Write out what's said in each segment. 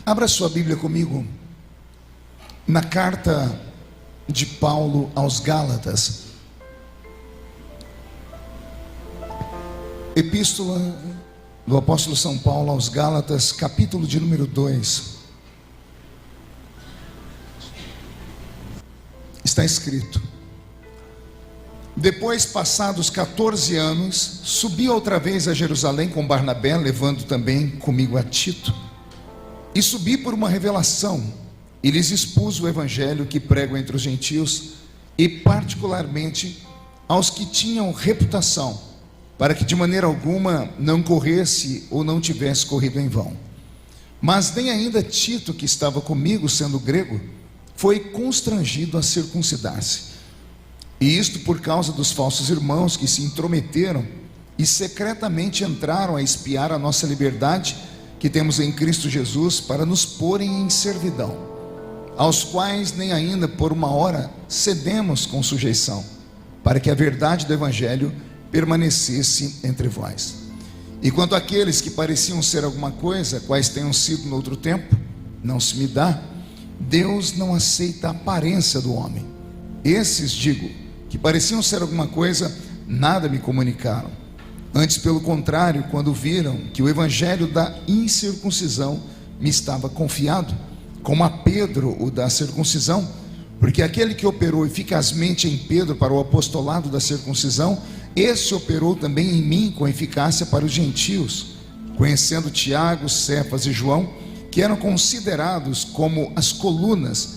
Abra sua Bíblia comigo na carta de Paulo aos Gálatas, epístola do apóstolo São Paulo aos Gálatas, capítulo de número 2. Está escrito: depois, passados 14 anos, subi outra vez a Jerusalém com Barnabé, levando também comigo a Tito, e subi por uma revelação, e lhes expus o evangelho que prego entre os gentios, e particularmente aos que tinham reputação, para que de maneira alguma não corresse ou não tivesse corrido em vão. Mas nem ainda Tito, que estava comigo, sendo grego, foi constrangido a circuncidar-se. E isto por causa dos falsos irmãos que se intrometeram e secretamente entraram a espiar a nossa liberdade que temos em Cristo Jesus, para nos porem em servidão, aos quais nem ainda por uma hora cedemos com sujeição, para que a verdade do evangelho permanecesse entre vós. E quanto àqueles que pareciam ser alguma coisa, quais tenham sido no outro tempo, não se me dá. Deus não aceita a aparência do homem. Esses, digo, que pareciam ser alguma coisa, nada me comunicaram. Antes, pelo contrário, quando viram que o evangelho da incircuncisão me estava confiado, como a Pedro o da circuncisão, porque aquele que operou eficazmente em Pedro para o apostolado da circuncisão, esse operou também em mim com eficácia para os gentios, conhecendo Tiago, Cefas e João, que eram considerados como as colunas,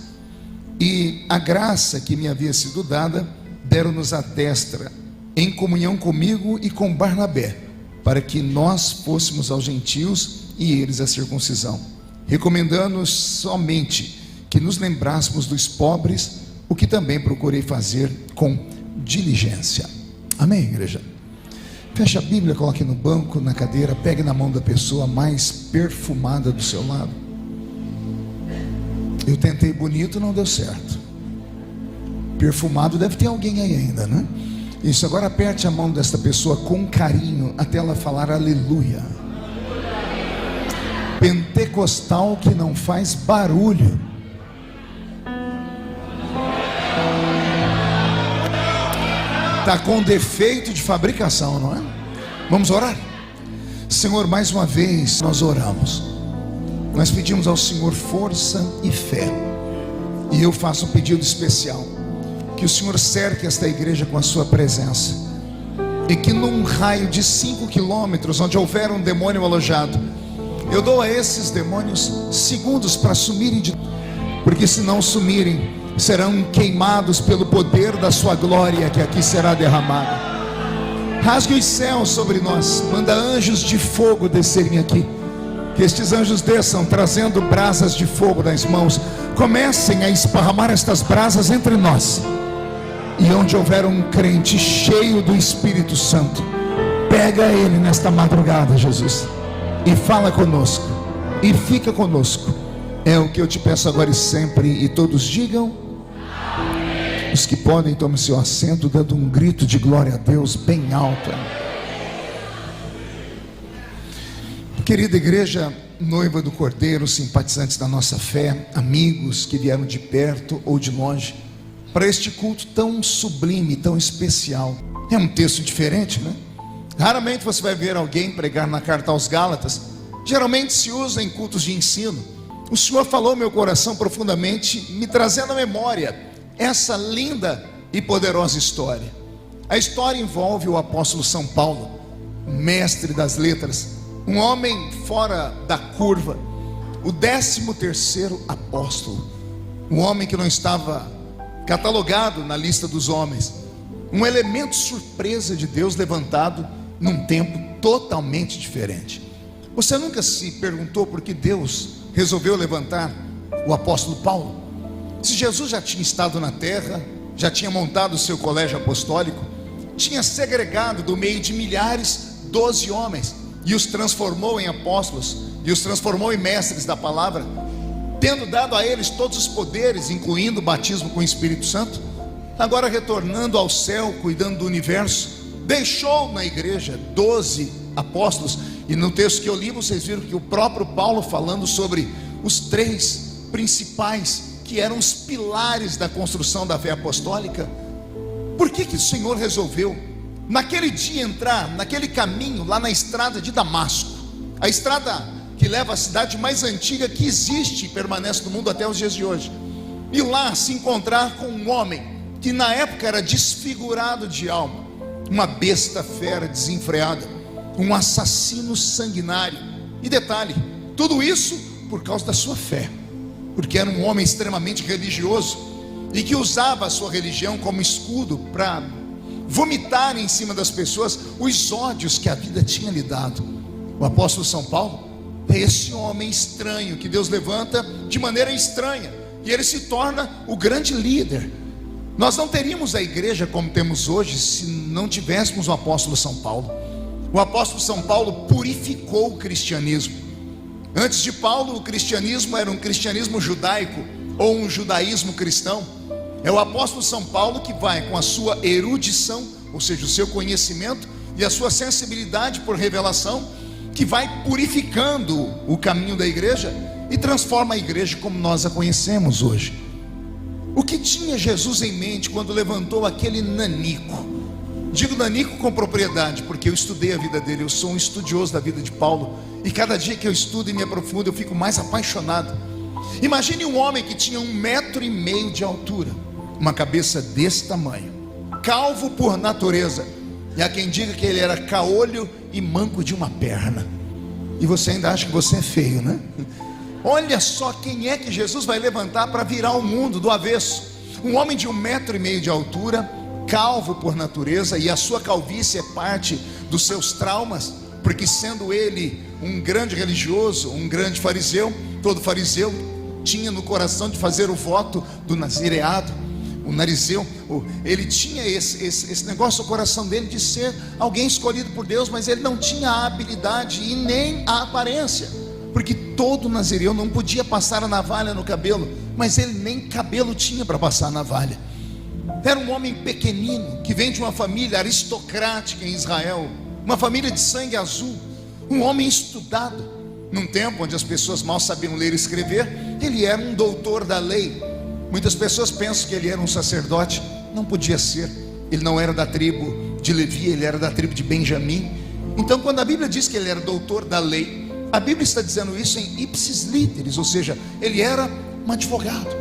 e a graça que me havia sido dada, deram-nos a destra, em comunhão comigo e com Barnabé, para que nós fôssemos aos gentios e eles a circuncisão, recomendando-nos somente que nos lembrássemos dos pobres, o que também procurei fazer com diligência. Amém, igreja? Feche a Bíblia, coloque no banco, na cadeira, pegue na mão da pessoa mais perfumada do seu lado. Eu tentei bonito, não deu certo. Perfumado deve ter alguém aí ainda, né? Isso, agora aperte a mão desta pessoa com carinho, até ela falar aleluia. Pentecostal que não faz barulho. Está com defeito de fabricação, não é? Vamos orar? Senhor, mais uma vez nós oramos. Nós pedimos ao Senhor força e fé. E eu faço um pedido especial: que o Senhor cerque esta igreja com a sua presença, e que num raio de 5 quilômetros, onde houver um demônio alojado, eu dou a esses demônios segundos para sumirem porque se não sumirem, serão queimados pelo poder da sua glória que aqui será derramada. Rasgue os céus sobre nós, manda anjos de fogo descerem aqui, que estes anjos desçam trazendo brasas de fogo nas mãos, comecem a esparramar estas brasas entre nós. E onde houver um crente cheio do Espírito Santo, pega ele nesta madrugada, Jesus, e fala conosco, e fica conosco. É o que eu te peço agora e sempre. E todos digam amém. Os que podem, tomem seu assento, dando um grito de glória a Deus bem alto. Querida igreja, noiva do Cordeiro, simpatizantes da nossa fé, amigos que vieram de perto ou de longe para este culto tão sublime, tão especial. É um texto diferente, né? Raramente você vai ver alguém pregar na carta aos Gálatas. Geralmente se usa em cultos de ensino. O Senhor falou meu coração profundamente, me trazendo à memória essa linda e poderosa história. A história envolve o apóstolo São Paulo, mestre das letras, um homem fora da curva, o 13º apóstolo, um homem que não estava catalogado na lista dos homens, um elemento surpresa de Deus levantado num tempo totalmente diferente. Você nunca se perguntou por que Deus resolveu levantar o apóstolo Paulo? Se Jesus já tinha estado na terra, já tinha montado o seu colégio apostólico, tinha segregado do meio de milhares 12 homens e os transformou em apóstolos, e os transformou em mestres da palavra, tendo dado a eles todos os poderes, incluindo o batismo com o Espírito Santo, agora retornando ao céu, cuidando do universo, deixou na igreja 12 apóstolos. E no texto que eu li, vocês viram que o próprio Paulo, falando sobre os três principais, que eram os pilares da construção da fé apostólica. Por que o Senhor resolveu, naquele dia, entrar naquele caminho, lá na estrada de Damasco, a estrada que leva à cidade mais antiga que existe e permanece no mundo até os dias de hoje, e lá se encontrar com um homem que na época era desfigurado de alma, uma besta fera desenfreada, um assassino sanguinário? E detalhe, tudo isso por causa da sua fé, porque era um homem extremamente religioso e que usava a sua religião como escudo para vomitar em cima das pessoas os ódios que a vida tinha lhe dado. O apóstolo São Paulo é esse homem estranho que Deus levanta de maneira estranha, e ele se torna o grande líder. Nós não teríamos a igreja como temos hoje se não tivéssemos o apóstolo São Paulo. O apóstolo São Paulo purificou o cristianismo. Antes de Paulo, o cristianismo era um cristianismo judaico ou um judaísmo cristão. É o apóstolo São Paulo que vai, com a sua erudição, ou seja, o seu conhecimento e a sua sensibilidade por revelação, que vai purificando o caminho da igreja e transforma a igreja como nós a conhecemos hoje. O que tinha Jesus em mente quando levantou aquele nanico? Digo nanico com propriedade, porque eu estudei a vida dele, eu sou um estudioso da vida de Paulo, e cada dia que eu estudo e me aprofundo, eu fico mais apaixonado. Imagine um homem que tinha 1,5 m de altura, uma cabeça desse tamanho, calvo por natureza, e há quem diga que ele era caolho e manco de uma perna. E você ainda acha que você é feio, né? Olha só quem é que Jesus vai levantar para virar o mundo do avesso. Um homem de 1,5 m de altura, calvo por natureza, e a sua calvície é parte dos seus traumas, porque sendo ele um grande religioso, um grande fariseu, todo fariseu tinha no coração de fazer o voto do nazireado. O narizeu, ele tinha esse negócio no coração dele de ser alguém escolhido por Deus, mas ele não tinha a habilidade e nem a aparência, porque todo nazireu não podia passar a navalha no cabelo, mas ele nem cabelo tinha para passar a navalha. Era um homem pequenino, que vem de uma família aristocrática em Israel, uma família de sangue azul, um homem estudado, num tempo onde as pessoas mal sabiam ler e escrever. Ele era um doutor da lei. Muitas pessoas pensam que ele era um sacerdote. Não podia ser. Ele não era da tribo de Levi, ele era da tribo de Benjamim. Então, quando a Bíblia diz que ele era doutor da lei, a Bíblia está dizendo isso em ipsis literis, ou seja, ele era um advogado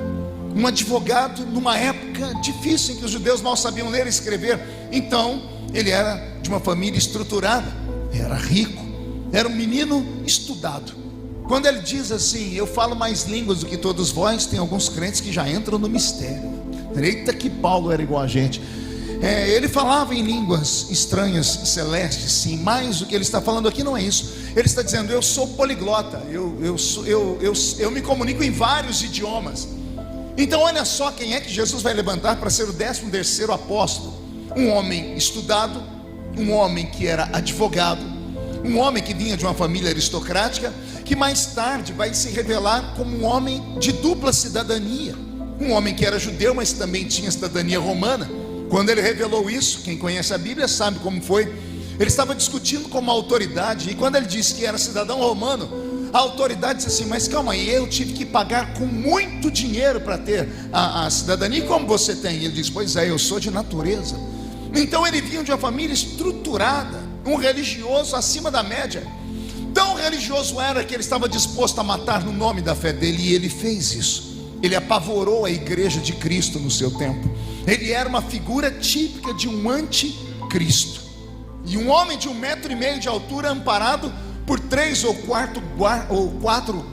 numa época difícil em que os judeus mal sabiam ler e escrever. Então, ele era de uma família estruturada, era rico, era um menino estudado. Quando ele diz assim, eu falo mais línguas do que todos vós, tem alguns crentes que já entram no mistério. Eita, que Paulo era igual a gente. Ele falava em línguas estranhas, celestes, sim, mas o que ele está falando aqui não é isso. Ele está dizendo, eu sou poliglota, eu me comunico em vários idiomas. Então olha só quem é que Jesus vai levantar para ser o 13º apóstolo. Um homem estudado, um homem que era advogado, um homem que vinha de uma família aristocrática, que mais tarde vai se revelar como um homem de dupla cidadania, um homem que era judeu, mas também tinha cidadania romana. Quando ele revelou isso, quem conhece a Bíblia sabe como foi. Ele estava discutindo com uma autoridade, e quando ele disse que era cidadão romano, a autoridade disse assim, mas calma aí, eu tive que pagar com muito dinheiro para ter a cidadania, e como você tem? E ele diz, pois é, eu sou de natureza. Então ele vinha de uma família estruturada, um religioso acima da média. Tão religioso era que ele estava disposto a matar no nome da fé dele, e ele fez isso. Ele apavorou a igreja de Cristo no seu tempo. Ele era uma figura típica de um anticristo, e um homem de 1,5 m de altura, amparado por 3 ou 4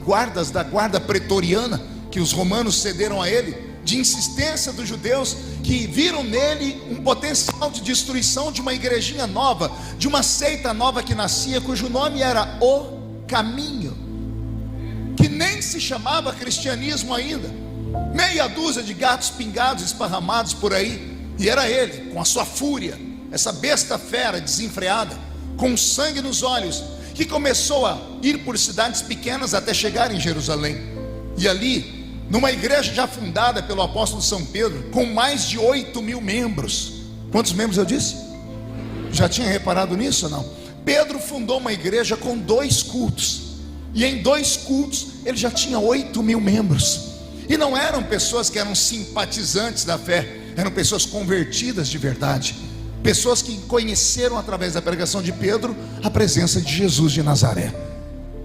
guardas da guarda pretoriana, que os romanos cederam a ele, de insistência dos judeus, que viram nele um potencial de destruição de uma igrejinha nova, de uma seita nova que nascia, cujo nome era O Caminho, que nem se chamava cristianismo ainda. Meia dúzia de gatos pingados esparramados por aí, e era ele, com a sua fúria, essa besta fera desenfreada, com sangue nos olhos, que começou a ir por cidades pequenas até chegar em Jerusalém. E ali, numa igreja já fundada pelo apóstolo São Pedro, com mais de 8.000 membros. Quantos membros eu disse? Já tinha reparado nisso ou não? Pedro fundou uma igreja com 2 cultos. E em 2 cultos ele já tinha 8.000 membros. E não eram pessoas que eram simpatizantes da fé, eram pessoas convertidas de verdade, pessoas que conheceram através da pregação de Pedro a presença de Jesus de Nazaré.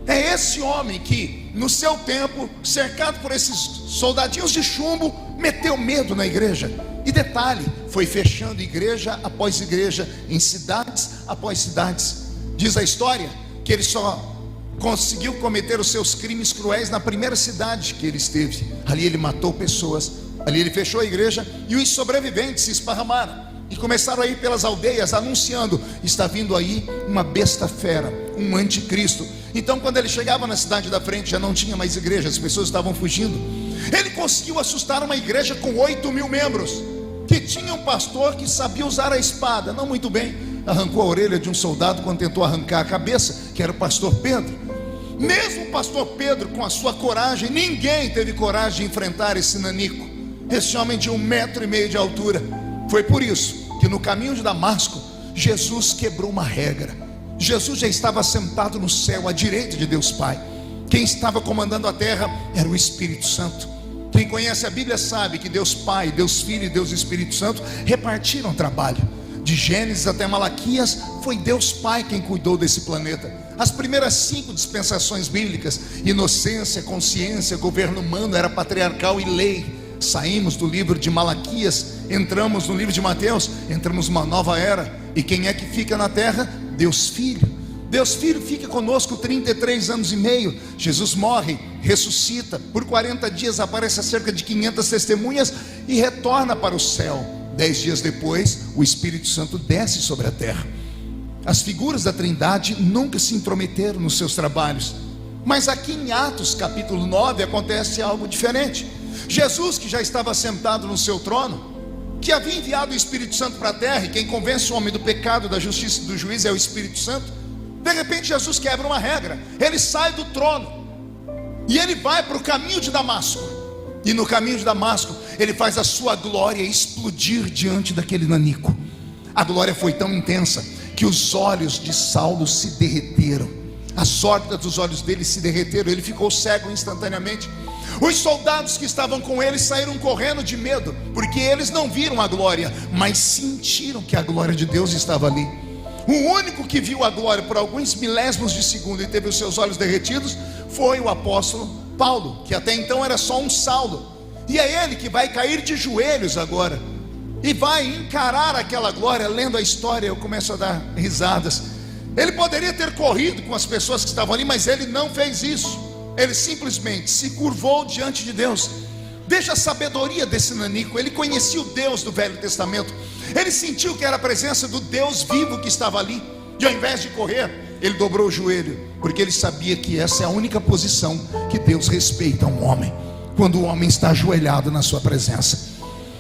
É esse homem que no seu tempo, cercado por esses soldadinhos de chumbo, meteu medo na igreja. E detalhe, foi fechando igreja após igreja, em cidades após cidades. Diz a história que ele só conseguiu cometer os seus crimes cruéis na primeira cidade que ele esteve. Ali ele matou pessoas, ali ele fechou a igreja, e os sobreviventes se esparramaram e começaram a ir pelas aldeias anunciando: está vindo aí uma besta fera, um anticristo. Então quando ele chegava na cidade da frente, já não tinha mais igreja, as pessoas estavam fugindo. Ele conseguiu assustar uma igreja com 8.000 membros, que tinha um pastor que sabia usar a espada, não muito bem, arrancou a orelha de um soldado quando tentou arrancar a cabeça, que era o pastor Pedro. Mesmo o pastor Pedro, com a sua coragem, ninguém teve coragem de enfrentar esse nanico, esse homem de 1,5 metro de altura. Foi por isso que no caminho de Damasco, Jesus quebrou uma regra. Jesus já estava sentado no céu, à direita de Deus Pai. Quem estava comandando a terra era o Espírito Santo. Quem conhece a Bíblia sabe que Deus Pai, Deus Filho e Deus Espírito Santo repartiram trabalho. De Gênesis até Malaquias, foi Deus Pai quem cuidou desse planeta. As primeiras 5 dispensações bíblicas, inocência, consciência, governo humano, era patriarcal e lei. Saímos do livro de Malaquias, entramos no livro de Mateus, entramos numa nova era. E quem é que fica na terra? Deus Filho. Deus Filho fica conosco 33 anos e meio. Jesus morre, ressuscita, por 40 dias aparece a cerca de 500 testemunhas e retorna para o céu. 10 dias depois, o Espírito Santo desce sobre a terra. As figuras da Trindade nunca se intrometeram nos seus trabalhos, mas aqui em Atos capítulo 9 acontece algo diferente. Jesus, que já estava sentado no seu trono, que havia enviado o Espírito Santo para a terra, e quem convence o homem do pecado, da justiça e do juízo é o Espírito Santo. De repente Jesus quebra uma regra, ele sai do trono e ele vai para o caminho de Damasco. E no caminho de Damasco ele faz a sua glória explodir diante daquele nanico. A glória foi tão intensa que os olhos de Saulo se derreteram, as órbitas dos olhos dele se derreteram, ele ficou cego instantaneamente. Os soldados que estavam com ele saíram correndo de medo, porque eles não viram a glória, mas sentiram que a glória de Deus estava ali. O único que viu a glória por alguns milésimos de segundo e teve os seus olhos derretidos foi o apóstolo Paulo, que até então era só um Saulo. E é ele que vai cair de joelhos agora e vai encarar aquela glória. Lendo a história eu começo a dar risadas. Ele poderia ter corrido com as pessoas que estavam ali, mas ele não fez isso. Ele simplesmente se curvou diante de Deus. Veja a sabedoria desse nanico. Ele conhecia o Deus do Velho Testamento. Ele sentiu que era a presença do Deus vivo que estava ali. E ao invés de correr, ele dobrou o joelho, porque ele sabia que essa é a única posição que Deus respeita a um homem, quando o homem está ajoelhado na sua presença.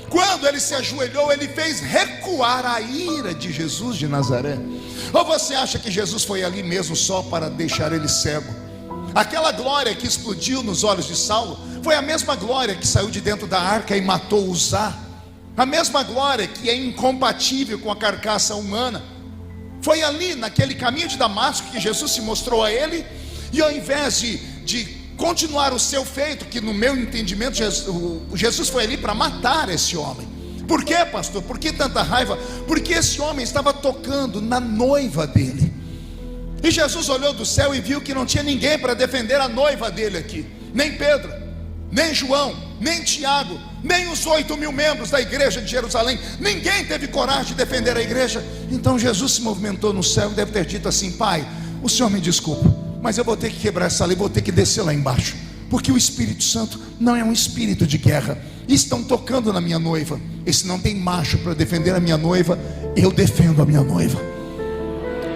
Quando ele se ajoelhou, ele fez recuar a ira de Jesus de Nazaré. Ou você acha que Jesus foi ali mesmo só para deixar ele cego? Aquela glória que explodiu nos olhos de Saulo foi a mesma glória que saiu de dentro da arca e matou Uzá. A mesma glória que é incompatível com a carcaça humana. Foi ali, naquele caminho de Damasco, que Jesus se mostrou a ele. E ao invés de continuar o seu feito, que no meu entendimento Jesus foi ali para matar esse homem. Por quê, pastor? Por que tanta raiva? Porque esse homem estava tocando na noiva dele. E Jesus olhou do céu e viu que não tinha ninguém para defender a noiva dele aqui. Nem Pedro, nem João, nem Tiago, nem os 8.000 membros da igreja de Jerusalém. Ninguém teve coragem de defender a igreja. Então Jesus se movimentou no céu e deve ter dito assim: Pai, o Senhor me desculpa, mas eu vou ter que quebrar essa lei, vou ter que descer lá embaixo, porque o Espírito Santo não é um espírito de guerra. Estão tocando na minha noiva. E se não tem macho para defender a minha noiva, eu defendo a minha noiva.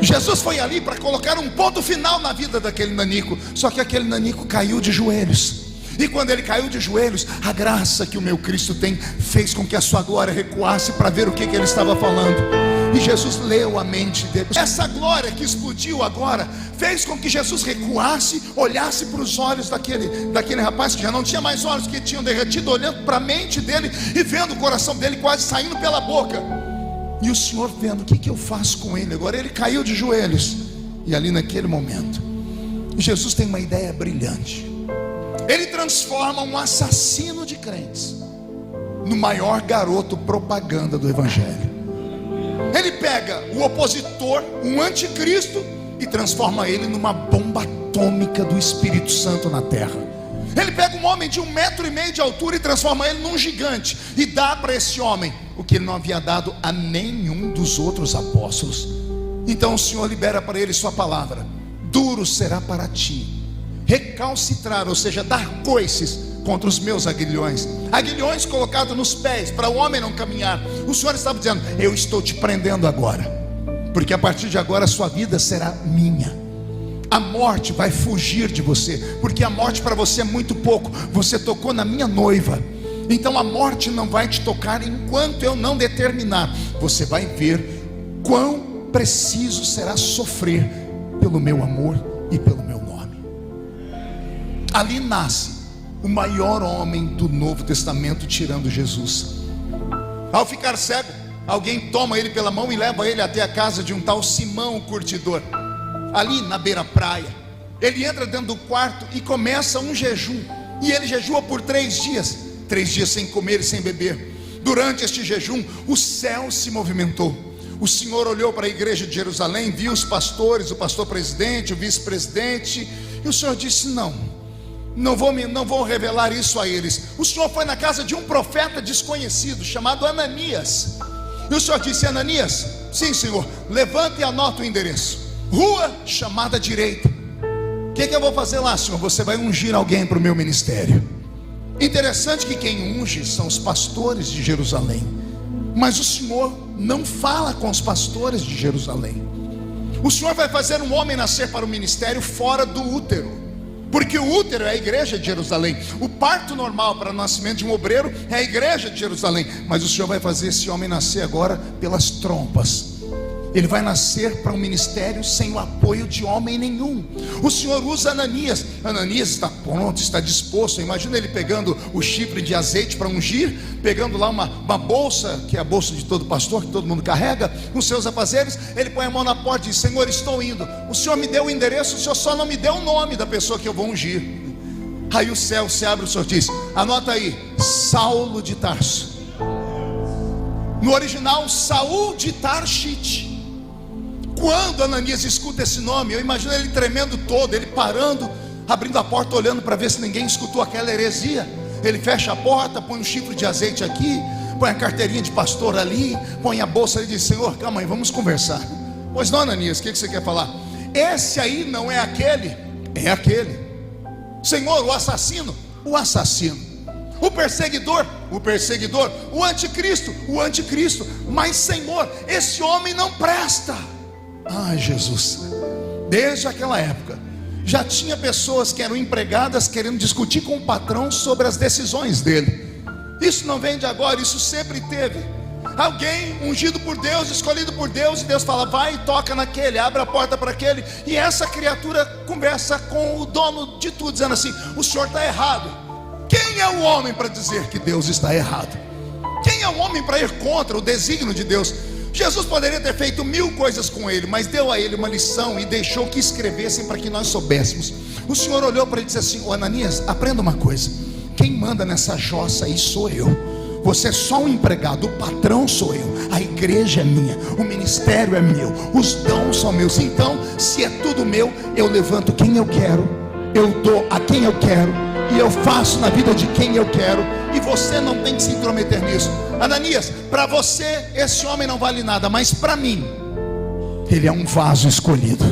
Jesus foi ali para colocar um ponto final na vida daquele nanico. Só que aquele nanico caiu de joelhos. E quando ele caiu de joelhos, a graça que o meu Cristo tem fez com que a sua glória recuasse para ver o que ele estava falando. E Jesus leu a mente dele. Essa glória que explodiu agora fez com que Jesus recuasse, olhasse para os olhos daquele rapaz que já não tinha mais olhos, que tinham derretido, olhando para a mente dele e vendo o coração dele quase saindo pela boca. E o Senhor vendo, o que eu faço com ele agora? Ele caiu de joelhos. E ali naquele momento, Jesus tem uma ideia brilhante. Ele transforma um assassino de crentes no maior garoto propaganda do Evangelho. Ele pega o opositor, um anticristo, e transforma ele numa bomba atômica do Espírito Santo na terra. Ele pega um homem de 1,5 metro de altura e transforma ele num gigante, e dá para esse homem o que ele não havia dado a nenhum dos outros apóstolos. Então o Senhor libera para ele sua palavra: duro será para ti recalcitrar, ou seja, dar coices contra os meus aguilhões colocados nos pés, para o homem não caminhar. O Senhor estava dizendo: eu estou te prendendo agora, porque a partir de agora a sua vida será minha. A morte vai fugir de você, porque a morte para você é muito pouco. Você tocou na minha noiva, então a morte não vai te tocar enquanto eu não determinar. Você vai ver quão preciso será sofrer pelo meu amor e pelo meu nome. Ali nasce o maior homem do Novo Testamento, tirando Jesus. Ao ficar cego, alguém toma ele pela mão e leva ele até a casa de um tal Simão, o curtidor, ali na beira-praia. Ele entra dentro do quarto e começa um jejum. E ele jejua por 3 dias. 3 dias sem comer e sem beber. Durante este jejum, o céu se movimentou. O Senhor olhou para a igreja de Jerusalém, viu os pastores, o pastor presidente, o vice-presidente, e o Senhor disse: não vou revelar isso a eles. O Senhor foi na casa de um profeta desconhecido, chamado Ananias. E o Senhor disse: Ananias, sim Senhor, levanta e anota o endereço, rua chamada direita. O que eu vou fazer lá, Senhor? Você vai ungir alguém para o meu ministério. Interessante que quem unge são os pastores de Jerusalém, mas o Senhor não fala com os pastores de Jerusalém. O Senhor vai fazer um homem nascer para o ministério fora do útero, porque o útero é a igreja de Jerusalém. O parto normal para o nascimento de um obreiro é a igreja de Jerusalém. Mas o Senhor vai fazer esse homem nascer agora pelas trompas. Ele vai nascer para um ministério sem o apoio de homem nenhum. O Senhor usa Ananias. Ananias está pronto, está disposto. Imagina ele pegando o chifre de azeite para ungir, pegando lá uma bolsa, que é a bolsa de todo pastor, que todo mundo carrega, com seus afazeres. Ele põe a mão na porta e diz: Senhor, estou indo. O Senhor me deu o endereço, o Senhor só não me deu o nome da pessoa que eu vou ungir. Aí o céu se abre, o Senhor diz: anota aí, Saulo de Tarso. No original, Saul de Tarshite. Quando Ananias escuta esse nome, eu imagino ele tremendo todo, ele parando, abrindo a porta, olhando para ver se ninguém escutou aquela heresia. Ele fecha a porta, põe um chifre de azeite aqui, põe a carteirinha de pastor ali, põe a bolsa ali e diz: Senhor, calma aí, vamos conversar. Pois não, Ananias, o que você quer falar? Esse aí não é aquele, é aquele. Senhor, o assassino, o assassino. O perseguidor, o perseguidor. O anticristo, o anticristo. Mas Senhor, esse homem não presta. Ai, Jesus, desde aquela época já tinha pessoas que eram empregadas querendo discutir com o patrão sobre as decisões dele. Isso não vem de agora, isso sempre teve. Alguém ungido por Deus, escolhido por Deus, e Deus fala: vai e toca naquele, abre a porta para aquele. E essa criatura conversa com o dono de tudo, dizendo assim: o senhor está errado. Quem é o homem para dizer que Deus está errado? Quem é o homem para ir contra o desígnio de Deus? Jesus poderia ter feito 1000 coisas com ele, mas deu a ele uma lição e deixou que escrevessem para que nós soubéssemos. O Senhor olhou para ele e disse assim: Ananias, aprenda uma coisa, quem manda nessa jossa aí sou eu. Você é só um empregado, o patrão sou eu, a igreja é minha, o ministério é meu, os dons são meus. Então, se é tudo meu, eu levanto quem eu quero, eu dou a quem eu quero, e eu faço na vida de quem eu quero, e você não tem que se intrometer nisso. Ananias, para você esse homem não vale nada, mas para mim ele é um vaso escolhido.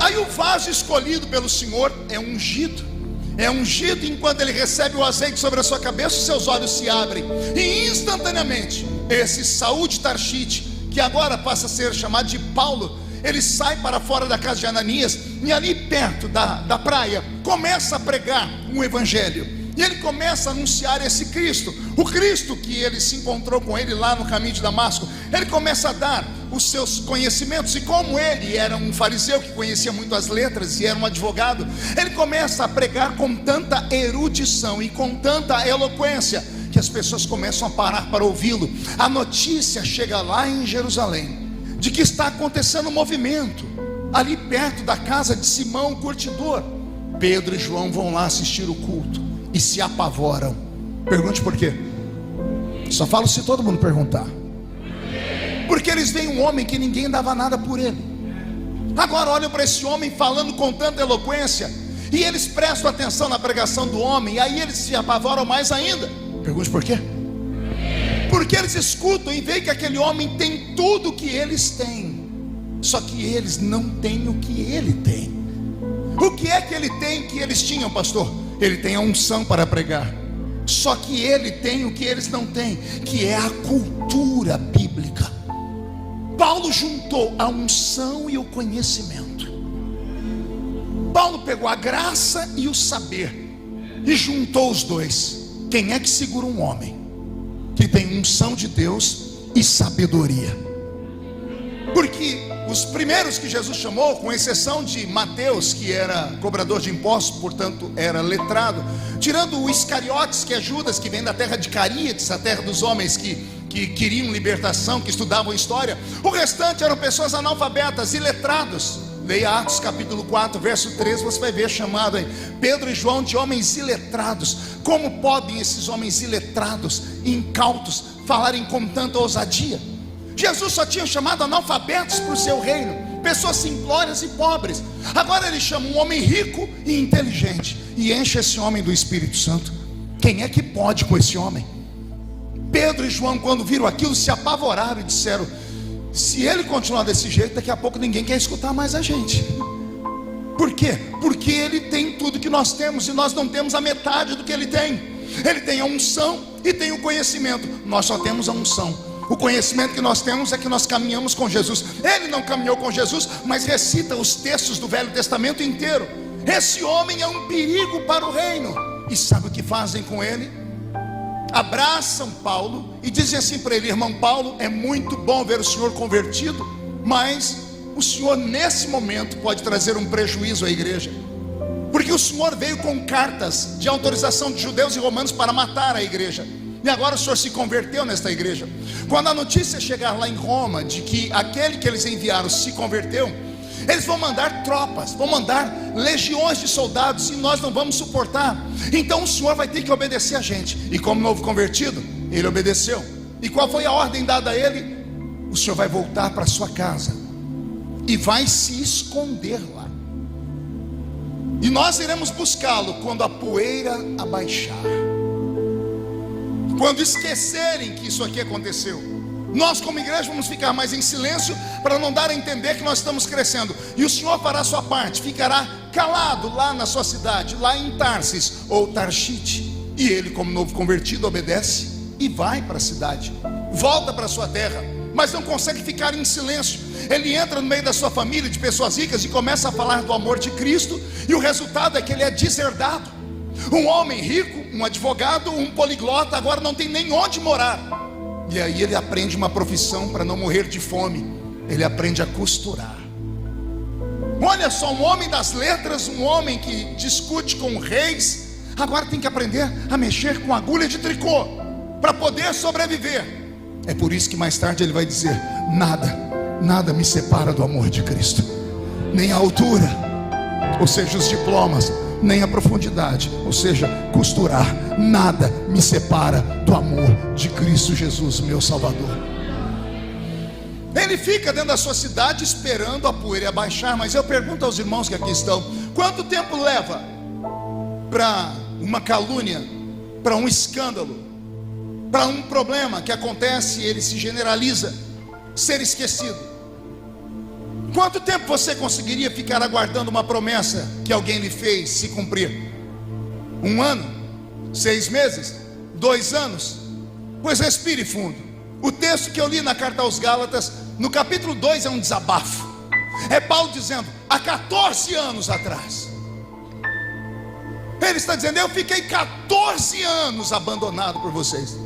Aí o vaso escolhido pelo Senhor é ungido. É ungido, enquanto ele recebe o azeite sobre a sua cabeça, os seus olhos se abrem, e instantaneamente esse Saul de Tarshite, que agora passa a ser chamado de Paulo, ele sai para fora da casa de Ananias, e ali perto da praia começa a pregar um evangelho. E ele começa a anunciar esse Cristo, o Cristo que ele se encontrou com ele lá no caminho de Damasco. Ele começa a dar os seus conhecimentos, e como ele era um fariseu que conhecia muito as letras e era um advogado, ele começa a pregar com tanta erudição e com tanta eloquência que as pessoas começam a parar para ouvi-lo. A notícia chega lá em Jerusalém de que está acontecendo um movimento. ali perto da casa de Simão, o curtidor. Pedro e João vão lá assistir o culto e se apavoram. Pergunte por quê? Só falo se todo mundo perguntar. Porque eles veem um homem que ninguém dava nada por ele. Agora olham para esse homem falando com tanta eloquência, e eles prestam atenção na pregação do homem, e aí eles se apavoram mais ainda. Pergunte por quê? Porque eles escutam e veem que aquele homem tem tudo o que eles têm, só que eles não têm o que ele tem. O que é que ele tem que eles tinham, pastor? Ele tem a unção para pregar. Só que ele tem o que eles não têm, que é a cultura bíblica. Paulo juntou a unção e o conhecimento. Paulo pegou a graça e o saber e juntou os dois. Quem é que segura um homem que tem unção de Deus e sabedoria? Porque os primeiros que Jesus chamou, com exceção de Mateus, que era cobrador de impostos, portanto era letrado, tirando o Iscariotes, que é Judas, que vem da terra de Caríades, a terra dos homens que queriam libertação, que estudavam história, o restante eram pessoas analfabetas e letrados. Leia Atos capítulo 4, verso 13, você vai ver chamado aí Pedro e João de homens iletrados. Como podem esses homens iletrados, incautos, falarem com tanta ousadia? Jesus só tinha chamado analfabetos para o seu reino, pessoas simplórias e pobres. Agora ele chama um homem rico e inteligente e enche esse homem do Espírito Santo. Quem é que pode com esse homem? Pedro e João, quando viram aquilo, se apavoraram e disseram: se ele continuar desse jeito, daqui a pouco ninguém quer escutar mais a gente. Por quê? Porque ele tem tudo que nós temos e nós não temos a metade do que ele tem. Ele tem a unção e tem o conhecimento. Nós só temos a unção. O conhecimento que nós temos é que nós caminhamos com Jesus. Ele não caminhou com Jesus, mas recita os textos do Velho Testamento inteiro. Esse homem é um perigo para o reino. E sabe o que fazem com ele? Abraçam Paulo e dizem assim para ele: irmão Paulo, é muito bom ver o senhor convertido, mas o senhor nesse momento pode trazer um prejuízo à igreja, porque o senhor veio com cartas de autorização de judeus e romanos para matar a igreja, e agora o senhor se converteu nesta igreja. Quando a notícia chegar lá em Roma de que aquele que eles enviaram se converteu, eles vão mandar tropas, vão mandar legiões de soldados, e nós não vamos suportar. Então o senhor vai ter que obedecer a gente. E como novo convertido, ele obedeceu. E qual foi a ordem dada a ele? O senhor vai voltar para sua casa e vai se esconder lá, e nós iremos buscá-lo quando a poeira abaixar, quando esquecerem que isso aqui aconteceu. Nós como igreja vamos ficar mais em silêncio, para não dar a entender que nós estamos crescendo. E o senhor fará a sua parte, ficará calado lá na sua cidade, lá em Tarsis ou Tarshite. E ele, como novo convertido, obedece e vai para a cidade, volta para a sua terra, mas não consegue ficar em silêncio. Ele entra no meio da sua família de pessoas ricas e começa a falar do amor de Cristo, e o resultado é que ele é deserdado. Um homem rico, um advogado, um poliglota, agora não tem nem onde morar. E aí ele aprende uma profissão para não morrer de fome. Ele aprende a costurar. Olha só, um homem das letras, um homem que discute com reis, agora tem que aprender a mexer com agulha de tricô para poder sobreviver. É por isso que mais tarde ele vai dizer: nada me separa do amor de Cristo, nem a altura, ou seja, os diplomas, nem a profundidade, ou seja, costurar. Nada me separa do amor de Cristo Jesus, meu Salvador. Ele fica dentro da sua cidade esperando a poeira abaixar. Mas eu pergunto aos irmãos que aqui estão: quanto tempo leva para uma calúnia, para um escândalo, para um problema que acontece e ele se generaliza, ser esquecido? Quanto tempo você conseguiria ficar aguardando uma promessa que alguém lhe fez se cumprir? 1 ano? 6 meses? 2 anos? Pois respire fundo. O texto que eu li na carta aos Gálatas, no capítulo 2, é um desabafo. É Paulo dizendo: há 14 anos atrás, ele está dizendo: eu fiquei 14 anos abandonado por vocês,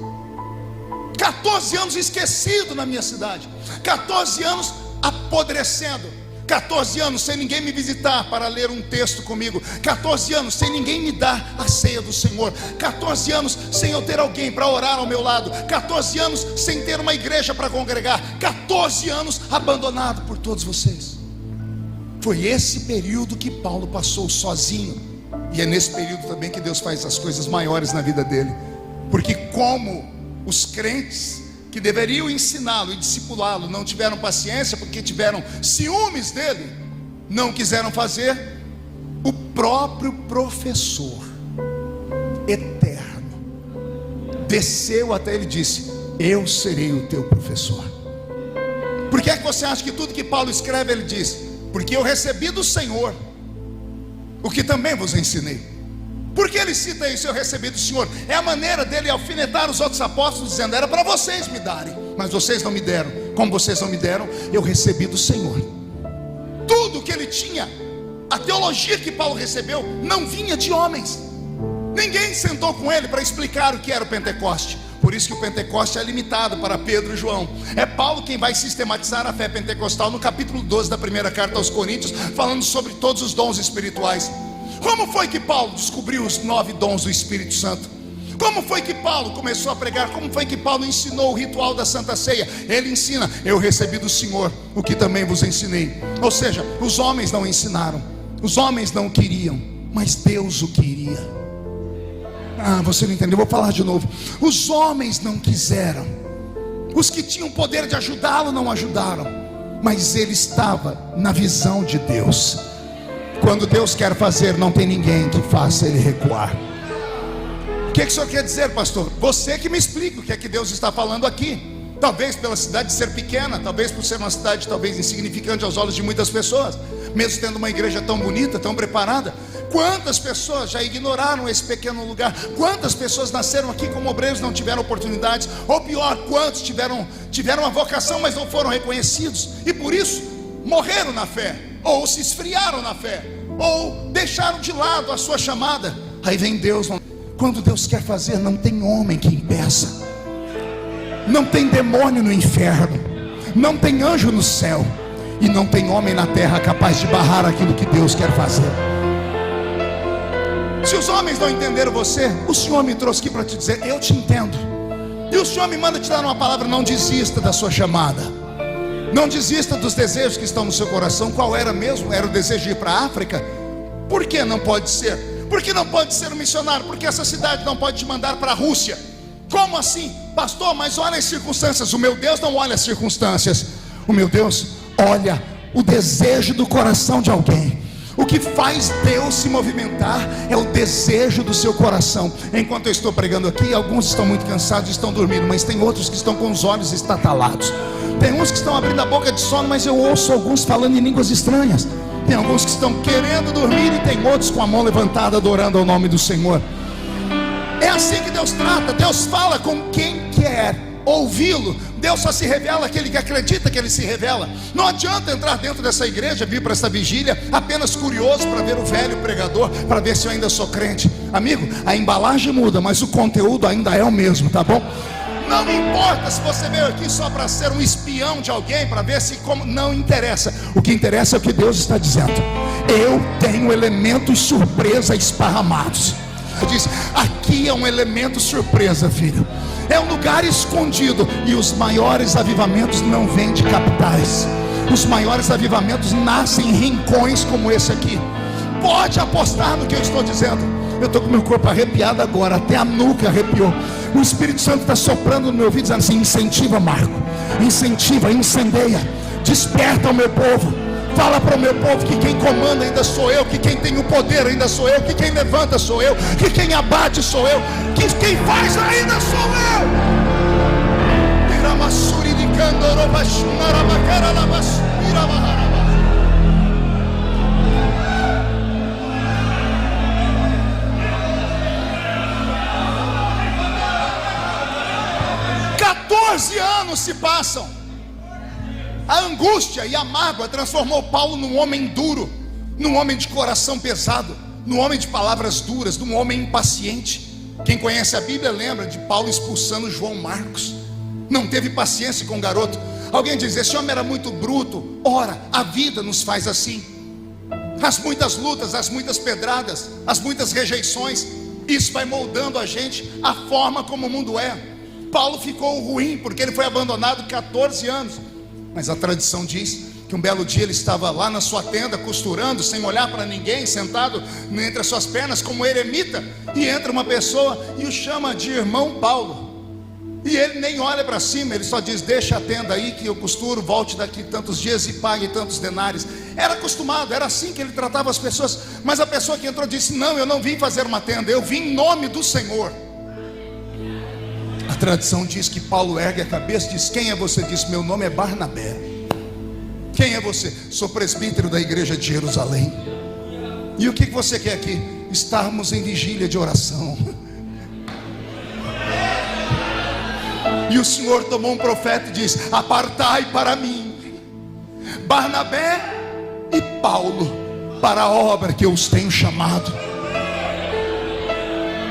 14 anos esquecido na minha cidade, 14 anos apodrecendo, 14 anos sem ninguém me visitar para ler um texto comigo, 14 anos sem ninguém me dar a ceia do Senhor, 14 anos sem eu ter alguém para orar ao meu lado, 14 anos sem ter uma igreja para congregar, 14 anos abandonado por todos vocês. Foi esse período que Paulo passou sozinho. E é nesse período também que Deus faz as coisas maiores na vida dele. Porque como os crentes que deveriam ensiná-lo e discipulá-lo não tiveram paciência, porque tiveram ciúmes dele, não quiseram fazer, o próprio professor eterno desceu até ele e disse: eu serei o teu professor. Por que é que você acha que tudo que Paulo escreve ele diz? Porque eu recebi do Senhor o que também vos ensinei. Por que ele cita isso, eu recebi do Senhor? É a maneira dele alfinetar os outros apóstolos, dizendo: era para vocês me darem, mas vocês não me deram. Como vocês não me deram, eu recebi do Senhor. Tudo que ele tinha, a teologia que Paulo recebeu, não vinha de homens. Ninguém sentou com ele para explicar o que era o Pentecoste. Por isso que o Pentecoste é limitado para Pedro e João. É Paulo quem vai sistematizar a fé pentecostal no capítulo 12 da primeira carta aos Coríntios, falando sobre todos os dons espirituais. Como foi que Paulo descobriu os 9 dons do Espírito Santo? Como foi que Paulo começou a pregar? Como foi que Paulo ensinou o ritual da Santa Ceia? Ele ensina: eu recebi do Senhor o que também vos ensinei. Ou seja, os homens não ensinaram, os homens não queriam, mas Deus o queria. Você não entendeu, vou falar de novo. Os homens não quiseram, os que tinham poder de ajudá-lo não ajudaram, mas ele estava na visão de Deus. Quando Deus quer fazer, não tem ninguém que faça ele recuar. O que o senhor quer dizer, pastor? Você que me explica o que é que Deus está falando aqui. Talvez pela cidade ser pequena, talvez por ser uma cidade talvez insignificante aos olhos de muitas pessoas, mesmo tendo uma igreja tão bonita, tão preparada. Quantas pessoas já ignoraram esse pequeno lugar? Quantas pessoas nasceram aqui como obreiros, não tiveram oportunidades? Ou pior, quantos tiveram a vocação, mas não foram reconhecidos, e por isso morreram na fé, ou se esfriaram na fé, ou deixaram de lado a sua chamada. Aí vem Deus. Quando Deus quer fazer, não tem homem que impeça, não tem demônio no inferno, não tem anjo no céu, e não tem homem na terra capaz de barrar aquilo que Deus quer fazer. Se os homens não entenderam você, o Senhor me trouxe aqui para te dizer: eu te entendo. E o Senhor me manda te dar uma palavra: não desista da sua chamada, não desista dos desejos que estão no seu coração. Qual era mesmo? Era o desejo de ir para a África? Por que não pode ser? Por que não pode ser um missionário? Porque essa cidade não pode te mandar para a Rússia. Como assim? Pastor, mas olha as circunstâncias. O meu Deus não olha as circunstâncias, o meu Deus olha o desejo do coração de alguém. O que faz Deus se movimentar é o desejo do seu coração. Enquanto eu estou pregando aqui, alguns estão muito cansados e estão dormindo, mas tem outros que estão com os olhos estatalados. Tem uns que estão abrindo a boca de sono, mas eu ouço alguns falando em línguas estranhas. Tem alguns que estão querendo dormir e tem outros com a mão levantada adorando ao nome do Senhor. É assim que Deus trata. Deus fala com quem quer ouvi-lo. Deus só se revela àquele que acredita que ele se revela. Não adianta entrar dentro dessa igreja, vir para essa vigília apenas curioso para ver o velho pregador, para ver se eu ainda sou crente. Amigo, a embalagem muda, mas o conteúdo ainda é o mesmo, tá bom? Não importa se você veio aqui só para ser um espião de alguém, para ver se como. Não interessa. O que interessa é o que Deus está dizendo. Eu tenho elementos surpresa esparramados. Ele diz: aqui é um elemento surpresa, filho. É um lugar escondido. E os maiores avivamentos não vêm de capitais. Os maiores avivamentos nascem em rincões como esse aqui. Pode apostar no que eu estou dizendo. Eu estou com meu corpo arrepiado agora, até a nuca arrepiou. O Espírito Santo está soprando no meu ouvido, dizendo assim: incentiva, Marco, incentiva, incendeia, desperta o meu povo. Fala para o meu povo que quem comanda ainda sou eu, que quem tem o poder ainda sou eu, que quem levanta sou eu, que quem abate sou eu, que quem faz ainda sou eu. 14 anos se passam. A angústia e a mágoa transformou Paulo num homem duro, num homem de coração pesado, num homem de palavras duras, num homem impaciente. Quem conhece a Bíblia lembra de Paulo expulsando João Marcos. Não teve paciência com o garoto. Alguém diz: esse homem era muito bruto. Ora, a vida nos faz assim. As muitas lutas, as muitas pedradas, as muitas rejeições, isso vai moldando a gente, a forma como o mundo é. Paulo ficou ruim porque ele foi abandonado 14 anos. Mas a tradição diz que um belo dia ele estava lá na sua tenda costurando, sem olhar para ninguém, sentado entre as suas pernas como eremita, e entra uma pessoa e o chama de irmão Paulo. E ele nem olha para cima, ele só diz: deixa a tenda aí que eu costuro, volte daqui tantos dias e pague tantos denários. Era acostumado, era assim que ele tratava as pessoas. Mas a pessoa que entrou disse: não, eu não vim fazer uma tenda, eu vim em nome do Senhor. A tradição diz que Paulo ergue a cabeça e diz: quem é você? Diz: meu nome é Barnabé. Quem é você? Sou presbítero da igreja de Jerusalém. E o que você quer aqui? Estarmos em vigília de oração. E o Senhor tomou um profeta e disse: apartai para mim Barnabé e Paulo para a obra que eu os tenho chamado.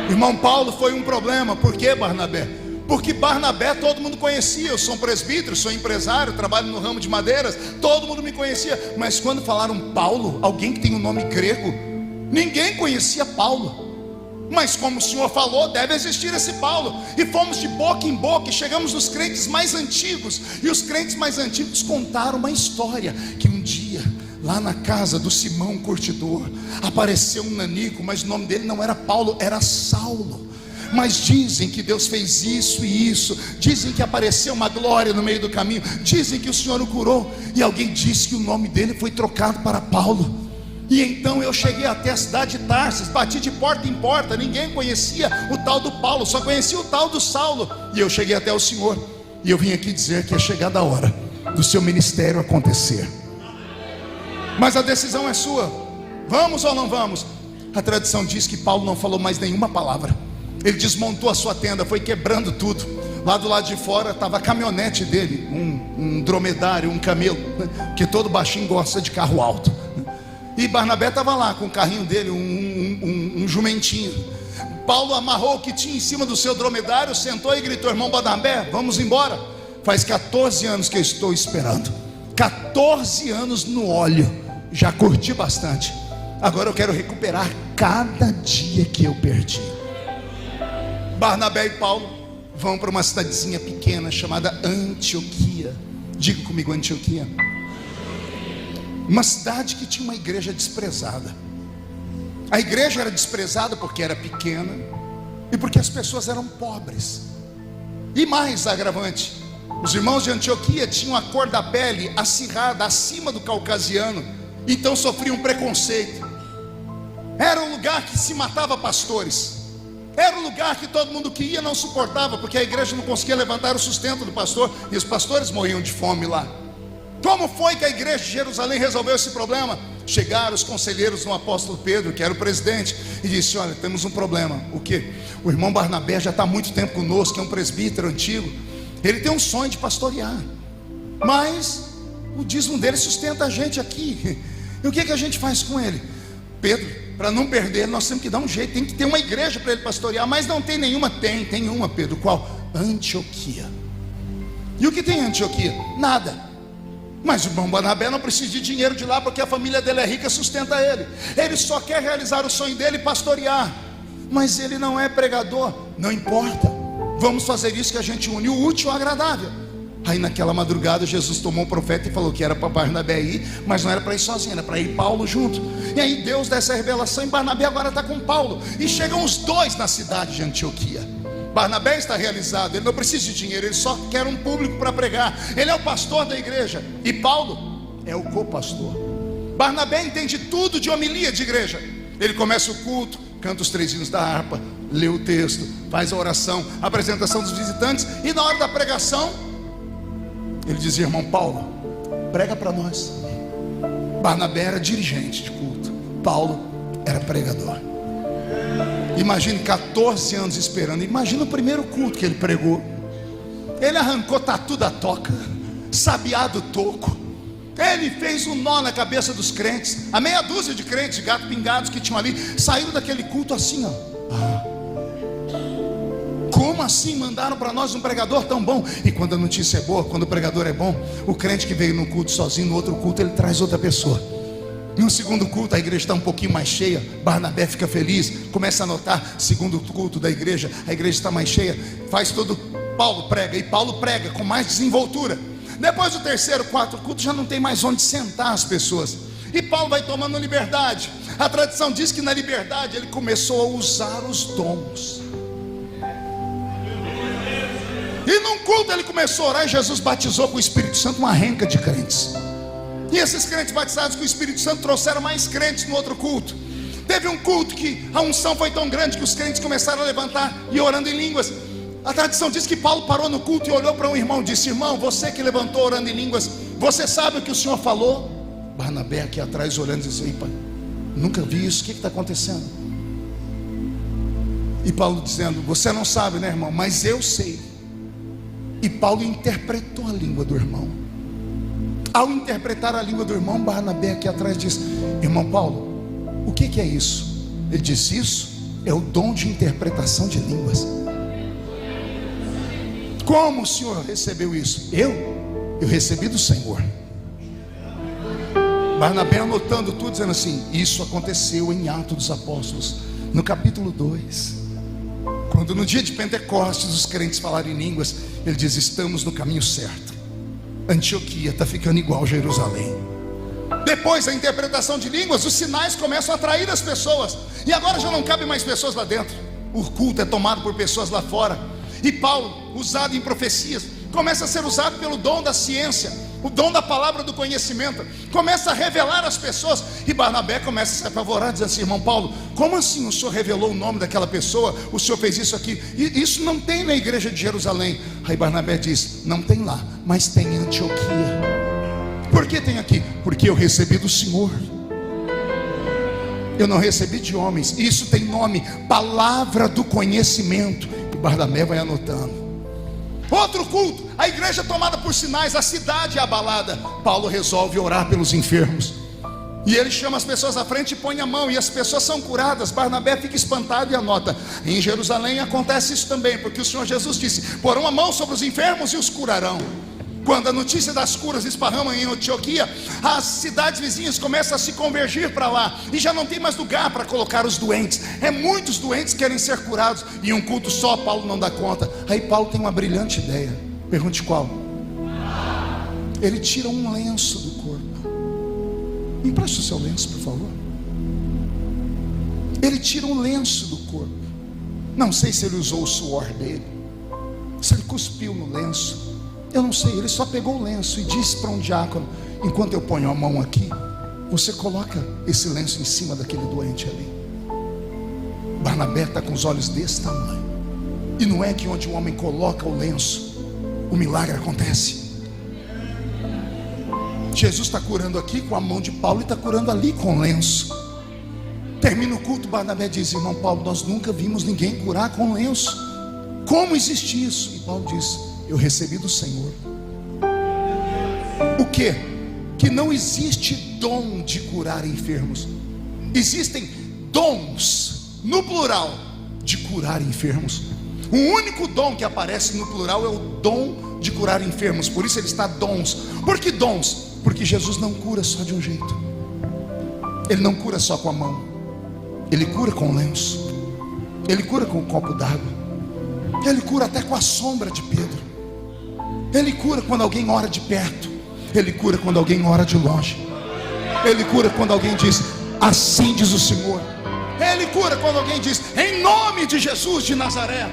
Irmão, Paulo foi um problema. Por que Barnabé? Porque Barnabé todo mundo conhecia. Eu sou um presbítero, sou empresário, trabalho no ramo de madeiras, todo mundo me conhecia. Mas quando falaram Paulo, alguém que tem um nome grego, ninguém conhecia Paulo. Mas como o Senhor falou, deve existir esse Paulo. E fomos de boca em boca e chegamos nos crentes mais antigos. E os crentes mais antigos contaram uma história: que um dia, lá na casa do Simão Curtidor, apareceu um nanico, mas o nome dele não era Paulo, era Saulo. Mas dizem que Deus fez isso e isso. Dizem que apareceu uma glória no meio do caminho. Dizem que o Senhor o curou. E alguém disse que o nome dele foi trocado para Paulo. E então eu cheguei até a cidade de Tarsis, bati de porta em porta, ninguém conhecia o tal do Paulo, só conhecia o tal do Saulo. E eu cheguei até o Senhor, e eu vim aqui dizer que é chegada a hora do seu ministério acontecer. Mas a decisão é sua: vamos ou não vamos? A tradição diz que Paulo não falou mais nenhuma palavra. Ele desmontou a sua tenda, foi quebrando tudo. Lá do lado de fora estava a caminhonete dele, um dromedário, um camelo, que todo baixinho gosta de carro alto. E Barnabé estava lá com o carrinho dele, um jumentinho. Paulo amarrou o que tinha em cima do seu dromedário, sentou e gritou: irmão Barnabé, vamos embora. Faz 14 anos que eu estou esperando. 14 anos no óleo. Já curti bastante. Agora eu quero recuperar cada dia que eu perdi. Barnabé e Paulo vão para uma cidadezinha pequena chamada Antioquia. Diga comigo: Antioquia. Uma cidade que tinha uma igreja desprezada. A igreja era desprezada porque era pequena e porque as pessoas eram pobres. E mais agravante, os irmãos de Antioquia tinham a cor da pele acirrada, acima do caucasiano, então sofriam preconceito. Era um lugar que se matava pastores. Era um lugar que todo mundo que ia não suportava, porque a igreja não conseguia levantar o sustento do pastor, e os pastores morriam de fome lá. Como foi que a igreja de Jerusalém resolveu esse problema? Chegaram os conselheiros do apóstolo Pedro, que era o presidente, e disse: olha, temos um problema. O quê? O irmão Barnabé já está há muito tempo conosco, é um presbítero antigo. Ele tem um sonho de pastorear, mas o dízimo dele sustenta a gente aqui. E o que a gente faz com ele? Pedro, para não perder, nós temos que dar um jeito. Tem que ter uma igreja para ele pastorear. Mas não tem nenhuma. Tem uma, Pedro. Qual? Antioquia. E o que tem em Antioquia? Nada. Mas o irmão Barnabé não precisa de dinheiro de lá, porque a família dele é rica, sustenta ele. Ele só quer realizar o sonho dele e pastorear. Mas ele não é pregador. Não importa, vamos fazer isso, que a gente une o útil ao agradável. Aí naquela madrugada Jesus tomou um profeta e falou que era para Barnabé ir, mas não era para ir sozinho, era para ir Paulo junto. E aí Deus dá essa revelação, e Barnabé agora está com Paulo. E chegam os dois na cidade de Antioquia. Barnabé está realizado, ele não precisa de dinheiro, ele só quer um público para pregar. Ele é o pastor da igreja, e Paulo é o co-pastor. Barnabé entende tudo de homilia de igreja. Ele começa o culto, canta os 3 hinos da harpa, lê o texto, faz a oração, a apresentação dos visitantes, e na hora da pregação ele dizia: irmão Paulo, prega para nós. Barnabé era dirigente de culto, Paulo era pregador. Imagine 14 anos esperando. Imagina o primeiro culto que ele pregou. Ele arrancou tatu da toca, sabiá do toco. Ele fez um nó na cabeça dos crentes. A meia dúzia de crentes, gato pingados que tinham ali, saíram daquele culto assim, ó. Como assim mandaram para nós um pregador tão bom? E quando a notícia é boa, quando o pregador é bom, o crente que veio no culto sozinho, no outro culto ele traz outra pessoa. No segundo culto a igreja está um pouquinho mais cheia, Barnabé fica feliz, começa a notar, segundo culto da igreja, a igreja está mais cheia, faz todo, Paulo prega, e Paulo prega com mais desenvoltura. Depois do terceiro, quarto culto, já não tem mais onde sentar as pessoas. E Paulo vai tomando liberdade. A tradição diz que na liberdade ele começou a usar os dons. E num culto ele começou a orar, e Jesus batizou com o Espírito Santo uma renca de crentes. E esses crentes batizados com o Espírito Santo trouxeram mais crentes no outro culto. Teve um culto que a unção foi tão grande que os crentes começaram a levantar e orando em línguas. A tradição diz que Paulo parou no culto e olhou para um irmão e disse: irmão, você que levantou orando em línguas, você sabe o que o Senhor falou? Barnabé aqui atrás olhando e disse: ei, pai, nunca vi isso, o que está acontecendo? E Paulo dizendo: você não sabe, né, irmão, mas eu sei. E Paulo interpretou a língua do irmão. Ao interpretar a língua do irmão, Barnabé aqui atrás disse: irmão Paulo, o que é isso? Ele disse: isso é o dom de interpretação de línguas. Como o senhor recebeu isso? Eu recebi do Senhor. Barnabé anotando tudo, dizendo assim: isso aconteceu em Atos dos Apóstolos, no capítulo 2, quando no dia de Pentecostes os crentes falaram em línguas. Ele diz: estamos no caminho certo. Antioquia está ficando igual Jerusalém. Depois da interpretação de línguas, os sinais começam a atrair as pessoas. E agora já não cabe mais pessoas lá dentro. O culto é tomado por pessoas lá fora. E Paulo, usado em profecias, começa a ser usado pelo dom da ciência, o dom da palavra do conhecimento. Começa a revelar as pessoas. E Barnabé começa a se apavorar, dizendo assim: irmão Paulo, como assim o senhor revelou o nome daquela pessoa? O senhor fez isso aqui? E isso não tem na igreja de Jerusalém. Aí Barnabé diz: não tem lá, mas tem em Antioquia. Por que tem aqui? Porque eu recebi do Senhor. Eu não recebi de homens. Isso tem nome: palavra do conhecimento. E Barnabé vai anotando. Outro culto, a igreja tomada por sinais, a cidade é abalada. Paulo resolve orar pelos enfermos. E ele chama as pessoas à frente e põe a mão, e as pessoas são curadas. Barnabé fica espantado e anota: em Jerusalém acontece isso também, porque o Senhor Jesus disse: porão a mão sobre os enfermos e os curarão. Quando a notícia das curas esparrama em Antioquia, as cidades vizinhas começam a se convergir para lá, e já não tem mais lugar para colocar os doentes. Muitos doentes querem ser curados, e um culto só Paulo não dá conta. Aí Paulo tem uma brilhante ideia. Pergunte qual? Ele tira um lenço do corpo. Empreste o seu lenço, por favor. Ele tira um lenço do corpo. Não sei se ele usou o suor dele, se ele cuspiu no lenço, eu não sei. Ele só pegou o lenço e disse para um diácono: enquanto eu ponho a mão aqui, você coloca esse lenço em cima daquele doente ali. Barnabé está com os olhos desse tamanho. E não é que onde o homem coloca o lenço, o milagre acontece. Jesus está curando aqui com a mão de Paulo, e está curando ali com o lenço. Termina o culto, Barnabé diz: irmão Paulo, nós nunca vimos ninguém curar com lenço. Como existe isso? E Paulo diz: eu recebi do Senhor. O que? Que não existe dom de curar enfermos. Existem dons, no plural, de curar enfermos. O único dom que aparece no plural é o dom de curar enfermos. Por isso ele está dons. Por que dons? Porque Jesus não cura só de um jeito. Ele não cura só com a mão. Ele cura com o lenço. Ele cura com um copo d'água. Ele cura até com a sombra de Pedro. Ele cura quando alguém ora de perto. Ele cura quando alguém ora de longe. Ele cura quando alguém diz: assim diz o Senhor. Ele cura quando alguém diz: em nome de Jesus de Nazaré.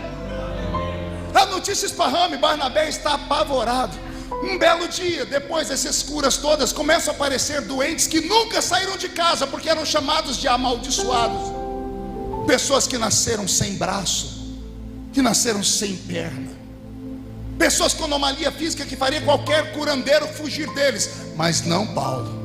A notícia esparrama e Barnabé está apavorado. Um belo dia, depois dessas curas todas, começam a aparecer doentes que nunca saíram de casa, porque eram chamados de amaldiçoados. Pessoas que nasceram sem braço, que nasceram sem perna, pessoas com anomalia física que faria qualquer curandeiro fugir deles. Mas não Paulo.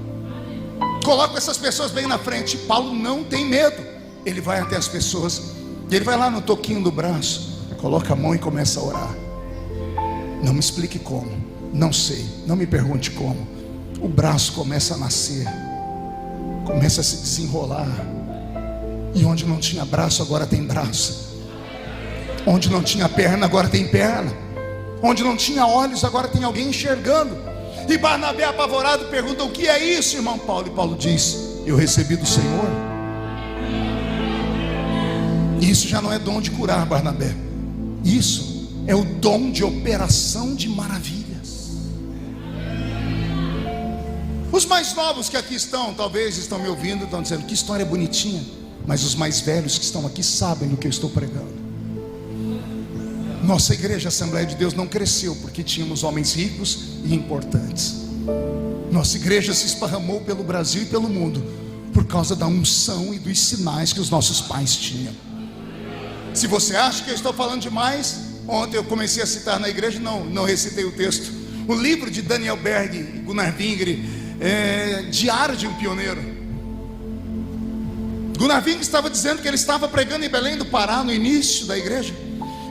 Coloca essas pessoas bem na frente. Paulo não tem medo. Ele vai até as pessoas, ele vai lá no toquinho do braço, coloca a mão e começa a orar. Não me explique como, não sei, não me pergunte como. O braço começa a nascer, começa a se desenrolar. E onde não tinha braço, agora tem braço. Onde não tinha perna, agora tem perna. Onde não tinha olhos, agora tem alguém enxergando. E Barnabé, apavorado, pergunta: o que é isso, irmão Paulo? E Paulo diz: eu recebi do Senhor. Isso já não é dom de curar, Barnabé. Isso é o dom de operação de maravilhas. Os mais novos que aqui estão, talvez estão me ouvindo, estão dizendo: que história bonitinha. Mas os mais velhos que estão aqui sabem do que eu estou pregando. Nossa igreja Assembleia de Deus não cresceu porque tínhamos homens ricos e importantes. Nossa igreja se esparramou pelo Brasil e pelo mundo por causa da unção e dos sinais que os nossos pais tinham. Se você acha que eu estou falando demais, ontem eu comecei a citar na igreja, não recitei o texto. O livro de Daniel Berg e Gunnar Wingre, Diário de um Pioneiro. Gunnar Wingre estava dizendo que ele estava pregando em Belém do Pará no início da igreja,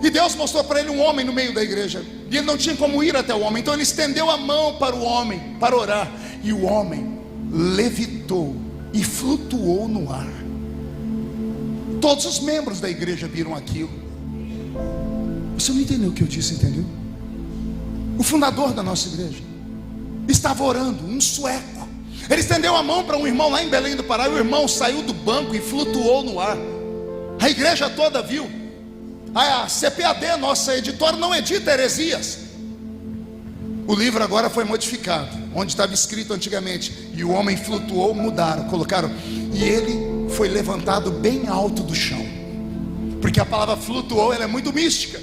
e Deus mostrou para ele um homem no meio da igreja, e ele não tinha como ir até o homem. Então ele estendeu a mão para o homem, para orar, e o homem levitou e flutuou no ar. Todos os membros da igreja viram aquilo. Você não entendeu o que eu disse, entendeu? O fundador da nossa igreja estava orando, um sueco. Ele estendeu a mão para um irmão lá em Belém do Pará, e o irmão saiu do banco e flutuou no ar. A igreja toda viu. A CPAD, nossa editora, não edita heresias. O livro agora foi modificado. Onde estava escrito antigamente: e o homem flutuou, mudaram, colocaram: e ele foi levantado bem alto do chão. Porque a palavra flutuou, ela é muito mística,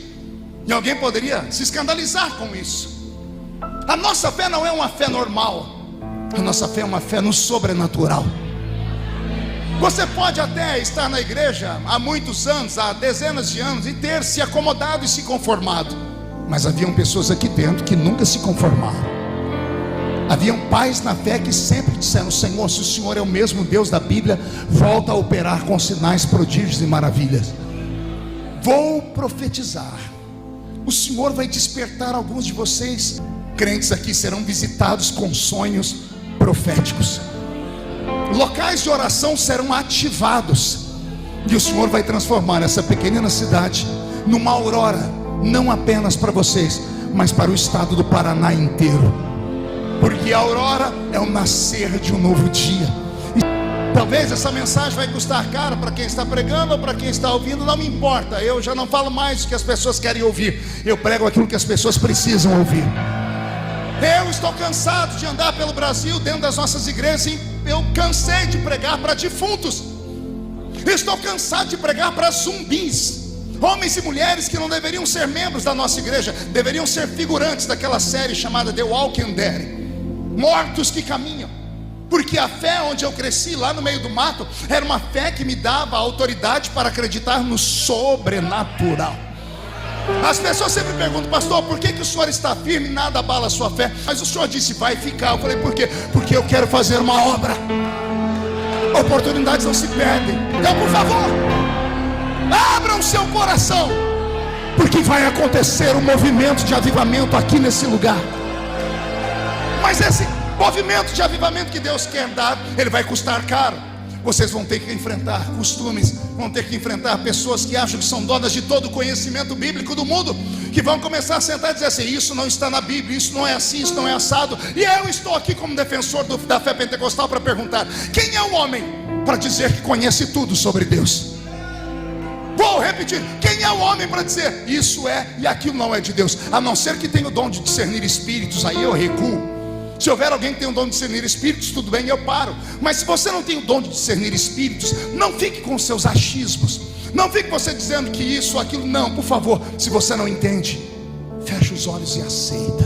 e alguém poderia se escandalizar com isso. A nossa fé não é uma fé normal. A nossa fé é uma fé no sobrenatural. Você pode até estar na igreja há muitos anos, há dezenas de anos, e ter se acomodado e se conformado. Mas haviam pessoas aqui dentro que nunca se conformaram. Haviam pais na fé que sempre disseram: Senhor, se o Senhor é o mesmo Deus da Bíblia, volta a operar com sinais, prodígios e maravilhas. Vou profetizar. O Senhor vai despertar alguns de vocês. Crentes aqui serão visitados com sonhos proféticos. Locais de oração serão ativados, e o Senhor vai transformar essa pequenina cidade numa aurora, não apenas para vocês, mas para o estado do Paraná inteiro. Porque a aurora é o nascer de um novo dia. E talvez essa mensagem vai custar caro para quem está pregando ou para quem está ouvindo, não me importa. Eu já não falo mais o que as pessoas querem ouvir, eu prego aquilo que as pessoas precisam ouvir. Eu estou cansado de andar pelo Brasil, dentro das nossas igrejas, e eu cansei de pregar para defuntos. Estou cansado de pregar para zumbis, homens e mulheres que não deveriam ser membros da nossa igreja, deveriam ser figurantes daquela série chamada The Walking Dead, mortos que caminham. Porque a fé onde eu cresci, lá no meio do mato, era uma fé que me dava a autoridade para acreditar no sobrenatural. As pessoas sempre perguntam: pastor, por que o senhor está firme e nada abala a sua fé? Mas o senhor disse: vai ficar. Eu falei: por quê? Porque eu quero fazer uma obra. Oportunidades não se perdem. Então, por favor, abram seu coração, porque vai acontecer um movimento de avivamento aqui nesse lugar. Mas esse movimento de avivamento que Deus quer dar, ele vai custar caro. Vocês vão ter que enfrentar costumes, vão ter que enfrentar pessoas que acham que são donas de todo o conhecimento bíblico do mundo, que vão começar a sentar e dizer assim: isso não está na Bíblia, isso não é assim, isso não é assado. E eu estou aqui como defensor da fé pentecostal para perguntar: quem é o homem para dizer que conhece tudo sobre Deus? Vou repetir: quem é o homem para dizer isso é e aquilo não é de Deus? A não ser que tenha o dom de discernir espíritos, aí eu recuo. Se houver alguém que tem o dom de discernir espíritos, tudo bem, eu paro. Mas se você não tem o dom de discernir espíritos, não fique com os seus achismos. Não fique você dizendo que isso ou aquilo. Não, por favor, se você não entende, fecha os olhos e aceita.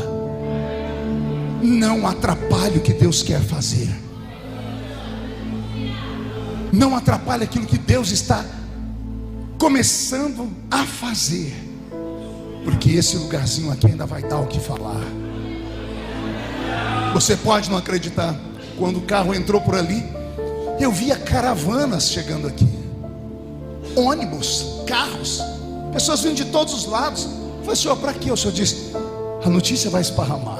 Não atrapalhe o que Deus quer fazer. Não atrapalhe aquilo que Deus está começando a fazer, porque esse lugarzinho aqui ainda vai dar o que falar. Você pode não acreditar, quando o carro entrou por ali, eu via caravanas chegando aqui, ônibus, carros, pessoas vindo de todos os lados. Eu falei: senhor, para quê? O senhor disse: a notícia vai esparramar.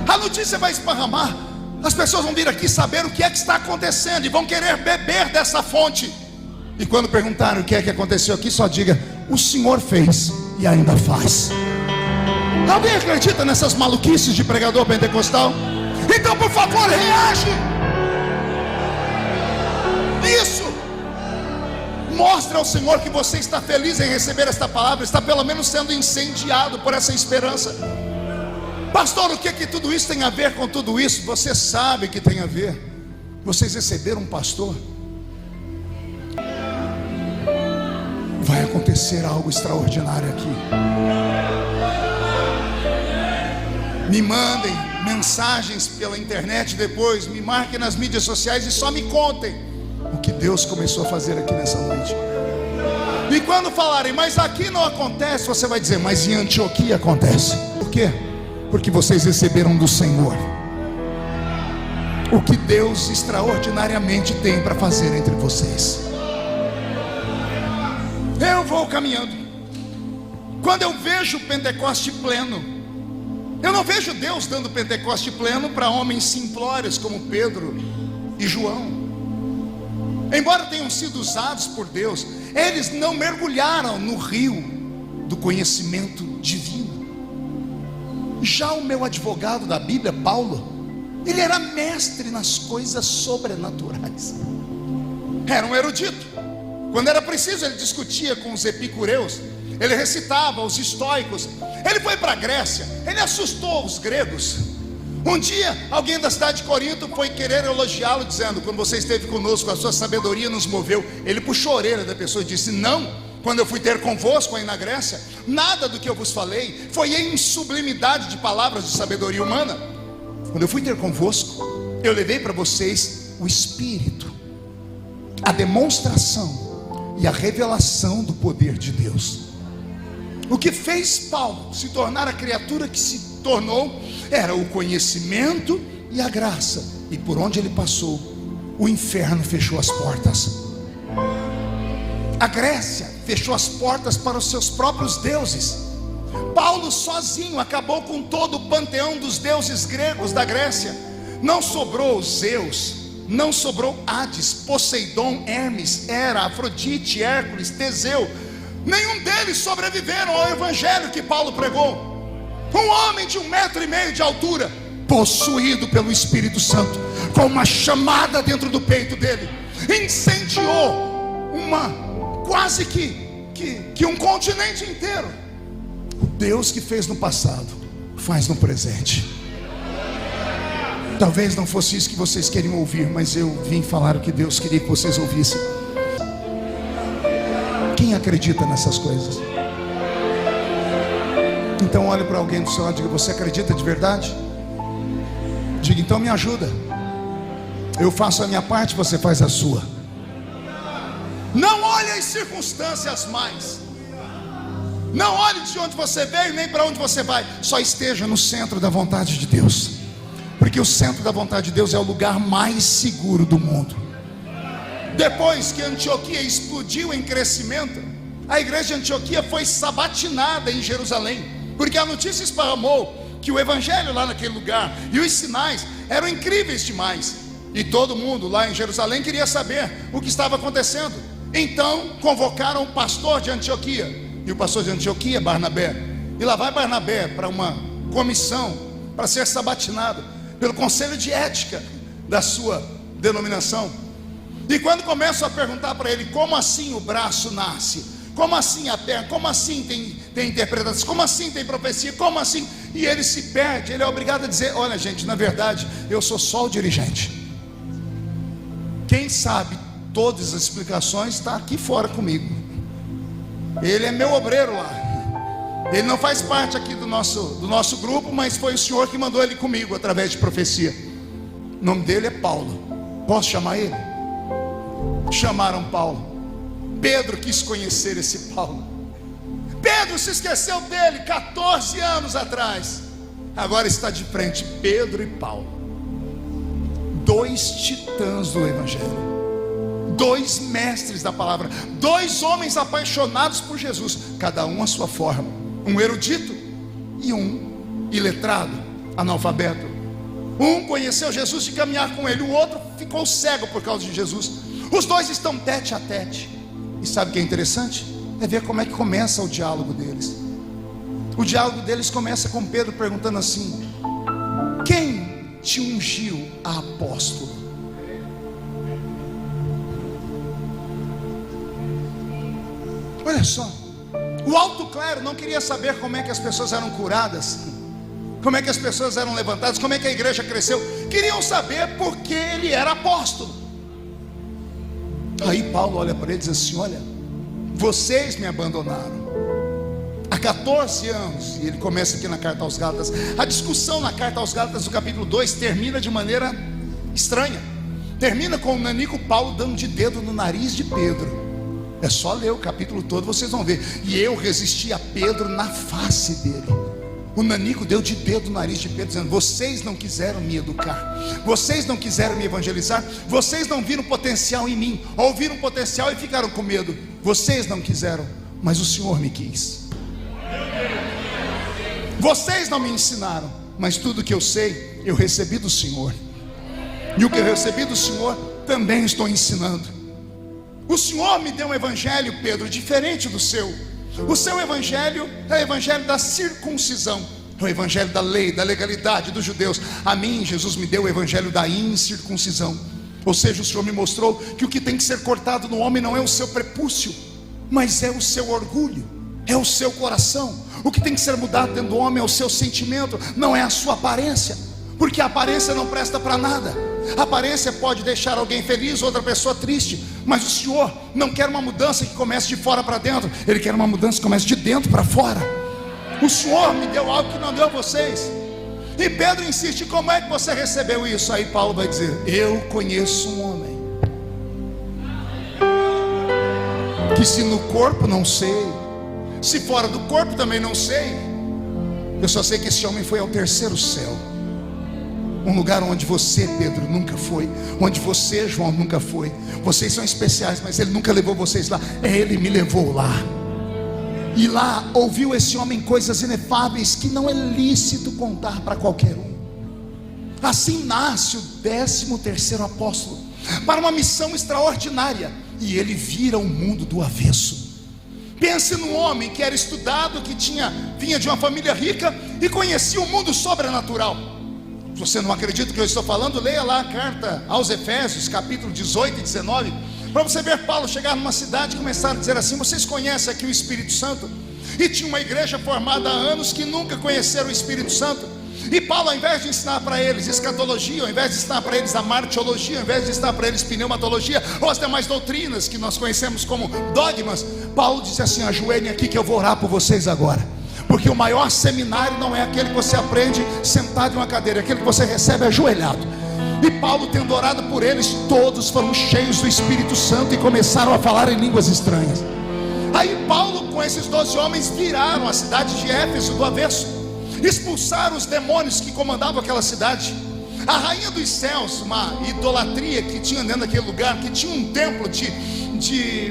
A notícia vai esparramar. As pessoas vão vir aqui saber o que é que está acontecendo e vão querer beber dessa fonte. E quando perguntarem o que é que aconteceu aqui, só diga: o Senhor fez e ainda faz. Alguém acredita nessas maluquices de pregador pentecostal? Então, por favor, reage. Isso mostra ao Senhor que você está feliz em receber esta palavra, está pelo menos sendo incendiado por essa esperança. Pastor, o que é que tudo isso tem a ver com tudo isso? Você sabe que tem a ver. Vocês receberam um pastor. Vai acontecer algo extraordinário aqui. Me mandem mensagens pela internet depois, me marquem nas mídias sociais e só me contem o que Deus começou a fazer aqui nessa noite. E quando falarem, mas aqui não acontece, você vai dizer, mas em Antioquia acontece. Por quê? Porque vocês receberam do Senhor o que Deus extraordinariamente tem para fazer entre vocês. Eu vou caminhando. Quando eu vejo o Pentecoste pleno, eu não vejo Deus dando Pentecoste pleno para homens simplórios como Pedro e João. Embora tenham sido usados por Deus, eles não mergulharam no rio do conhecimento divino. Já o meu advogado da Bíblia, Paulo, ele era mestre nas coisas sobrenaturais. Era um erudito. Quando era preciso, ele discutia com os epicureus, ele recitava os estoicos. Ele foi para a Grécia, ele assustou os gregos. Um dia, alguém da cidade de Corinto foi querer elogiá-lo, dizendo: quando você esteve conosco, a sua sabedoria nos moveu. Ele puxou a orelha da pessoa e disse: não, quando eu fui ter convosco aí na Grécia, nada do que eu vos falei foi em sublimidade de palavras de sabedoria humana. Quando eu fui ter convosco, eu levei para vocês o Espírito, a demonstração e a revelação do poder de Deus. O que fez Paulo se tornar a criatura que se tornou era o conhecimento e a graça. E por onde ele passou, o inferno fechou as portas. A Grécia fechou as portas para os seus próprios deuses. Paulo sozinho acabou com todo o panteão dos deuses gregos da Grécia. Não sobrou Zeus, não sobrou Hades, Poseidon, Hermes, Hera, Afrodite, Hércules, Teseu. Nenhum deles sobreviveram ao evangelho que Paulo pregou. Um homem de 1,5 metro de altura, possuído pelo Espírito Santo, com uma chamada dentro do peito dele, incendiou quase que um continente inteiro. O Deus que fez no passado, faz no presente. Talvez não fosse isso que vocês queriam ouvir, mas eu vim falar o que Deus queria que vocês ouvissem. Quem acredita nessas coisas? Então olhe para alguém do seu lado e diga: você acredita de verdade? Diga: então me ajuda. Eu faço a minha parte, você faz a sua. Não olhe as circunstâncias mais. Não olhe de onde você veio, nem para onde você vai. Só esteja no centro da vontade de Deus. Porque o centro da vontade de Deus é o lugar mais seguro do mundo. Depois que Antioquia explodiu em crescimento, a igreja de Antioquia foi sabatinada em Jerusalém, porque a notícia esparramou que o evangelho lá naquele lugar e os sinais eram incríveis demais. E todo mundo lá em Jerusalém queria saber o que estava acontecendo. Então convocaram o pastor de Antioquia. E o pastor de Antioquia, Barnabé. E lá vai Barnabé para uma comissão para ser sabatinado pelo conselho de ética da sua denominação. E quando começam a perguntar para ele: como assim o braço nasce? Como assim a perna? Como assim tem interpretação? Como assim tem profecia? Como assim? E ele se perde. Ele é obrigado a dizer: olha gente, na verdade eu sou só o dirigente. Quem sabe todas as explicações está aqui fora comigo. Ele é meu obreiro lá. Ele não faz parte aqui do nosso grupo, mas foi o Senhor que mandou ele comigo através de profecia. O nome dele é Paulo. Posso chamar ele? Chamaram Paulo. Pedro quis conhecer esse Paulo. Pedro se esqueceu dele 14 anos atrás. Agora está de frente Pedro e Paulo, dois titãs do evangelho, dois mestres da palavra, dois homens apaixonados por Jesus, cada um à sua forma, um erudito e um iletrado, analfabeto. Um conheceu Jesus de caminhar com ele, o outro ficou cego por causa de Jesus. Os dois estão tete a tete. E sabe o que é interessante? É ver como é que começa o diálogo deles. O diálogo deles começa com Pedro perguntando assim: quem te ungiu a apóstolo? Olha só, o alto clero não queria saber como é que as pessoas eram curadas, como é que as pessoas eram levantadas, como é que a igreja cresceu. Queriam saber por que ele era apóstolo. Aí Paulo olha para ele e diz assim: olha, vocês me abandonaram há 14 anos. E ele começa aqui na carta aos Gálatas. A discussão na carta aos Gálatas, do capítulo 2, termina de maneira estranha. Termina com o nanico Paulo dando de dedo no nariz de Pedro. É só ler o capítulo todo, vocês vão ver. E eu resisti a Pedro na face dele. O nanico deu de dedo no nariz de Pedro, dizendo: vocês não quiseram me educar, vocês não quiseram me evangelizar, vocês não viram potencial em mim, ou viram potencial e ficaram com medo. Vocês não quiseram, mas o Senhor me quis. Vocês não me ensinaram, mas tudo que eu sei, eu recebi do Senhor. E o que eu recebi do Senhor, também estou ensinando. O Senhor me deu um evangelho, Pedro, diferente do seu. O seu evangelho é o evangelho da circuncisão, é o evangelho da lei, da legalidade dos judeus. A mim, Jesus me deu o evangelho da incircuncisão. Ou seja, o Senhor me mostrou que o que tem que ser cortado no homem não é o seu prepúcio, mas é o seu orgulho, é o seu coração. O que tem que ser mudado dentro do homem é o seu sentimento, não é a sua aparência, porque a aparência não presta para nada. A aparência pode deixar alguém feliz, outra pessoa triste, mas o Senhor não quer uma mudança que comece de fora para dentro, Ele quer uma mudança que comece de dentro para fora. O Senhor me deu algo que não deu a vocês. E Pedro insiste: como é que você recebeu isso? Aí Paulo vai dizer: eu conheço um homem que se no corpo não sei, se fora do corpo também não sei, eu só sei que esse homem foi ao terceiro céu. Um lugar onde você, Pedro, nunca foi, onde você, João, nunca foi. Vocês são especiais, mas Ele nunca levou vocês lá. Ele me levou lá. E lá ouviu esse homem coisas inefáveis que não é lícito contar para qualquer um. Assim nasce o 13º apóstolo, para uma missão extraordinária. E ele vira o mundo do avesso. Pense num homem que era estudado, que vinha de uma família rica e conhecia o mundo sobrenatural. Se você não acredita que eu estou falando, leia lá a carta aos Efésios, capítulo 18 e 19, para você ver Paulo chegar numa cidade e começar a dizer assim: vocês conhecem aqui o Espírito Santo? E tinha uma igreja formada há anos que nunca conheceram o Espírito Santo. E Paulo, ao invés de ensinar para eles escatologia, ao invés de ensinar para eles a martiologia, ao invés de ensinar para eles pneumatologia, ou as demais doutrinas que nós conhecemos como dogmas, Paulo disse assim: ajoelhem aqui que eu vou orar por vocês agora. Porque o maior seminário não é aquele que você aprende sentado em uma cadeira, é aquele que você recebe ajoelhado. E Paulo, tendo orado por eles, todos foram cheios do Espírito Santo e começaram a falar em línguas estranhas. Aí Paulo, com esses 12 homens, viraram a cidade de Éfeso do avesso, expulsaram os demônios que comandavam aquela cidade. A rainha dos céus, uma idolatria que tinha dentro daquele lugar, que tinha um templo de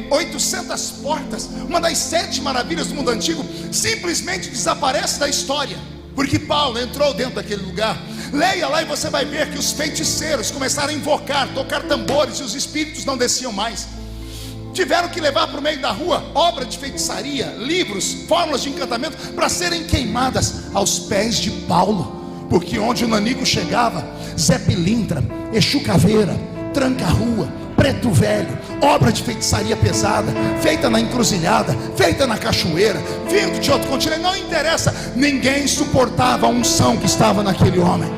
800 portas, uma das 7 maravilhas do mundo antigo, simplesmente desaparece da história, porque Paulo entrou dentro daquele lugar. Leia lá e você vai ver que os feiticeiros começaram a invocar, tocar tambores, e os espíritos não desciam mais. Tiveram que levar para o meio da rua obra de feitiçaria, livros, fórmulas de encantamento, para serem queimadas aos pés de Paulo, porque onde o nanico chegava, Zé Pilintra, Exu Caveira, Tranca-Rua, Preto Velho, obra de feitiçaria pesada, feita na encruzilhada, feita na cachoeira, vindo de outro continente, não interessa, ninguém suportava a unção que estava naquele homem.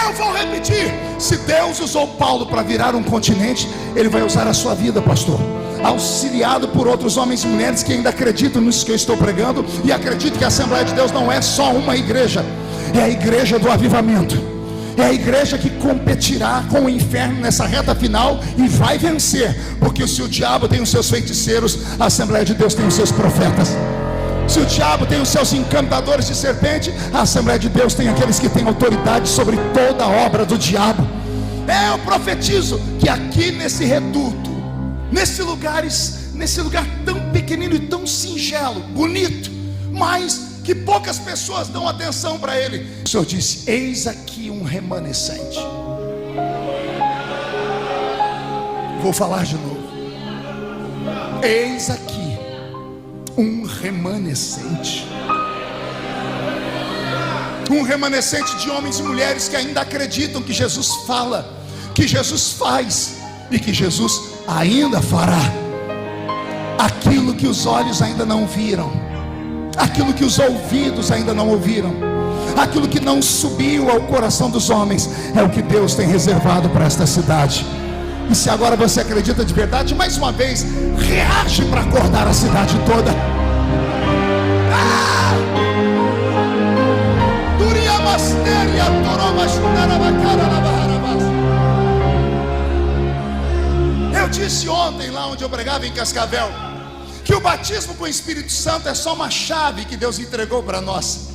Eu vou repetir: se Deus usou Paulo para virar um continente, Ele vai usar a sua vida, pastor, auxiliado por outros homens e mulheres que ainda acreditam nisso que eu estou pregando, e acreditam que a Assembleia de Deus não é só uma igreja, é a igreja do avivamento. É a igreja que competirá com o inferno nessa reta final e vai vencer, porque se o diabo tem os seus feiticeiros, a Assembleia de Deus tem os seus profetas. Se o diabo tem os seus encantadores de serpente, a Assembleia de Deus tem aqueles que têm autoridade sobre toda a obra do diabo. Eu profetizo que aqui nesse reduto, nesse lugar tão pequenino e tão singelo, bonito, mas que poucas pessoas dão atenção para ele, o Senhor disse: eis aqui um remanescente. Vou falar de novo: eis aqui um remanescente. Um remanescente de homens e mulheres que ainda acreditam que Jesus fala, que Jesus faz e que Jesus ainda fará aquilo que os olhos ainda não viram, aquilo que os ouvidos ainda não ouviram, aquilo que não subiu ao coração dos homens, é o que Deus tem reservado para esta cidade. E se agora você acredita de verdade, mais uma vez, reage para acordar a cidade toda. Eu disse ontem, lá onde eu pregava em Cascavel, que o batismo com o Espírito Santo é só uma chave que Deus entregou para nós.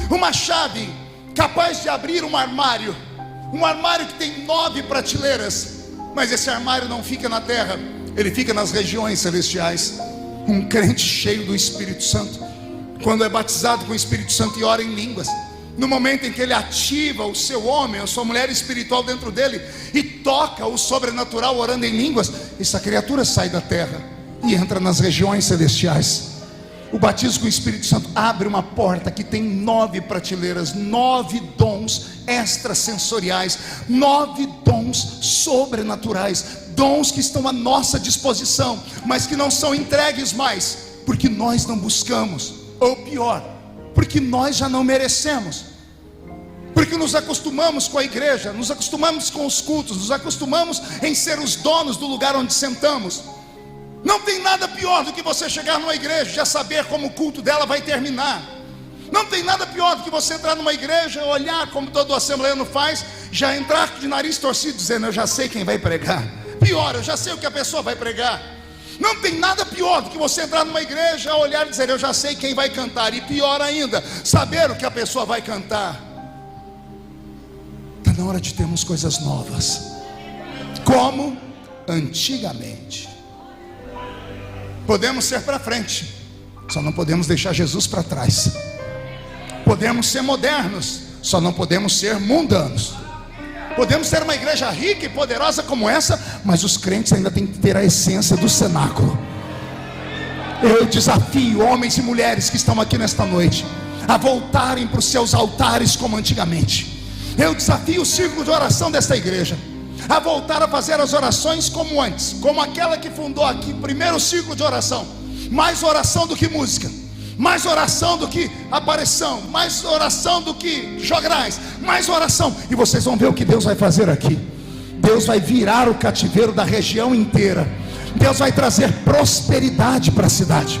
Uma chave capaz de abrir um armário que tem 9 prateleiras. Mas esse armário não fica na terra, ele fica nas regiões celestiais. Um crente cheio do Espírito Santo, quando é batizado com o Espírito Santo e ora em línguas, no momento em que ele ativa o seu homem, a sua mulher espiritual dentro dele, e toca o sobrenatural orando em línguas, essa criatura sai da terra e entra nas regiões celestiais. O batismo com o Espírito Santo abre uma porta que tem 9 prateleiras, 9 dons extrasensoriais, 9 dons sobrenaturais, dons que estão à nossa disposição, mas que não são entregues mais, porque nós não buscamos, ou pior, porque nós já não merecemos, porque nos acostumamos com a igreja, nos acostumamos com os cultos, nos acostumamos em ser os donos do lugar onde sentamos. Não tem nada pior do que você chegar numa igreja e já saber como o culto dela vai terminar. Não tem nada pior do que você entrar numa igreja, olhar como todo assembleano faz, já entrar de nariz torcido dizendo: eu já sei quem vai pregar. Pior, eu já sei o que a pessoa vai pregar. Não tem nada pior do que você entrar numa igreja, olhar e dizer: eu já sei quem vai cantar. E pior ainda, saber o que a pessoa vai cantar. Está na hora de termos coisas novas, como antigamente. Podemos ser para frente, só não podemos deixar Jesus para trás. Podemos ser modernos, só não podemos ser mundanos. Podemos ser uma igreja rica e poderosa como essa, mas os crentes ainda têm que ter a essência do cenáculo. Eu desafio homens e mulheres que estão aqui nesta noite a voltarem para os seus altares como antigamente. Eu desafio o círculo de oração desta igreja a voltar a fazer as orações como antes, como aquela que fundou aqui o primeiro círculo de oração. Mais oração do que música, mais oração do que aparição, mais oração do que jograis, mais oração. E vocês vão ver o que Deus vai fazer aqui. Deus vai virar o cativeiro da região inteira. Deus vai trazer prosperidade para a cidade.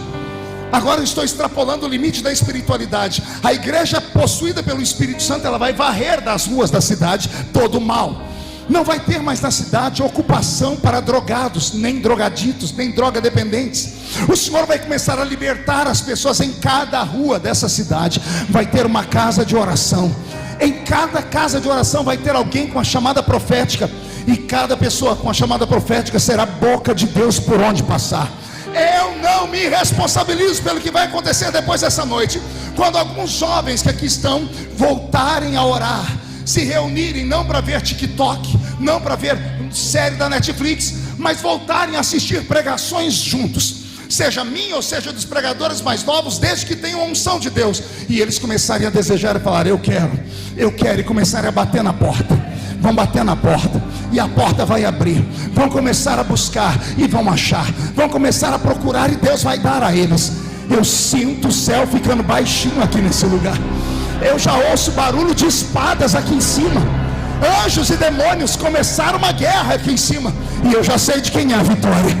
Agora eu estou extrapolando o limite da espiritualidade. A igreja possuída pelo Espírito Santo, ela vai varrer das ruas da cidade todo o mal. Não vai ter mais na cidade ocupação para drogados, nem drogaditos, nem drogadependentes. O Senhor vai começar a libertar as pessoas. Em cada rua dessa cidade vai ter uma casa de oração. Em cada casa de oração vai ter alguém com a chamada profética, e cada pessoa com a chamada profética será a boca de Deus por onde passar. Eu não me responsabilizo pelo que vai acontecer depois dessa noite, quando alguns jovens que aqui estão voltarem a orar, se reunirem não para ver TikTok, não para ver série da Netflix, mas voltarem a assistir pregações juntos, seja minha ou seja dos pregadores mais novos, desde que tenham a unção de Deus, e eles começarem a desejar e falar: eu quero, e começarem a bater na porta. Vão bater na porta e a porta vai abrir. Vão começar a buscar e vão achar. Vão começar a procurar e Deus vai dar a eles. Eu sinto o céu ficando baixinho aqui nesse lugar. Eu já ouço barulho de espadas aqui em cima. Anjos e demônios começaram uma guerra aqui em cima. E eu já sei de quem é a vitória.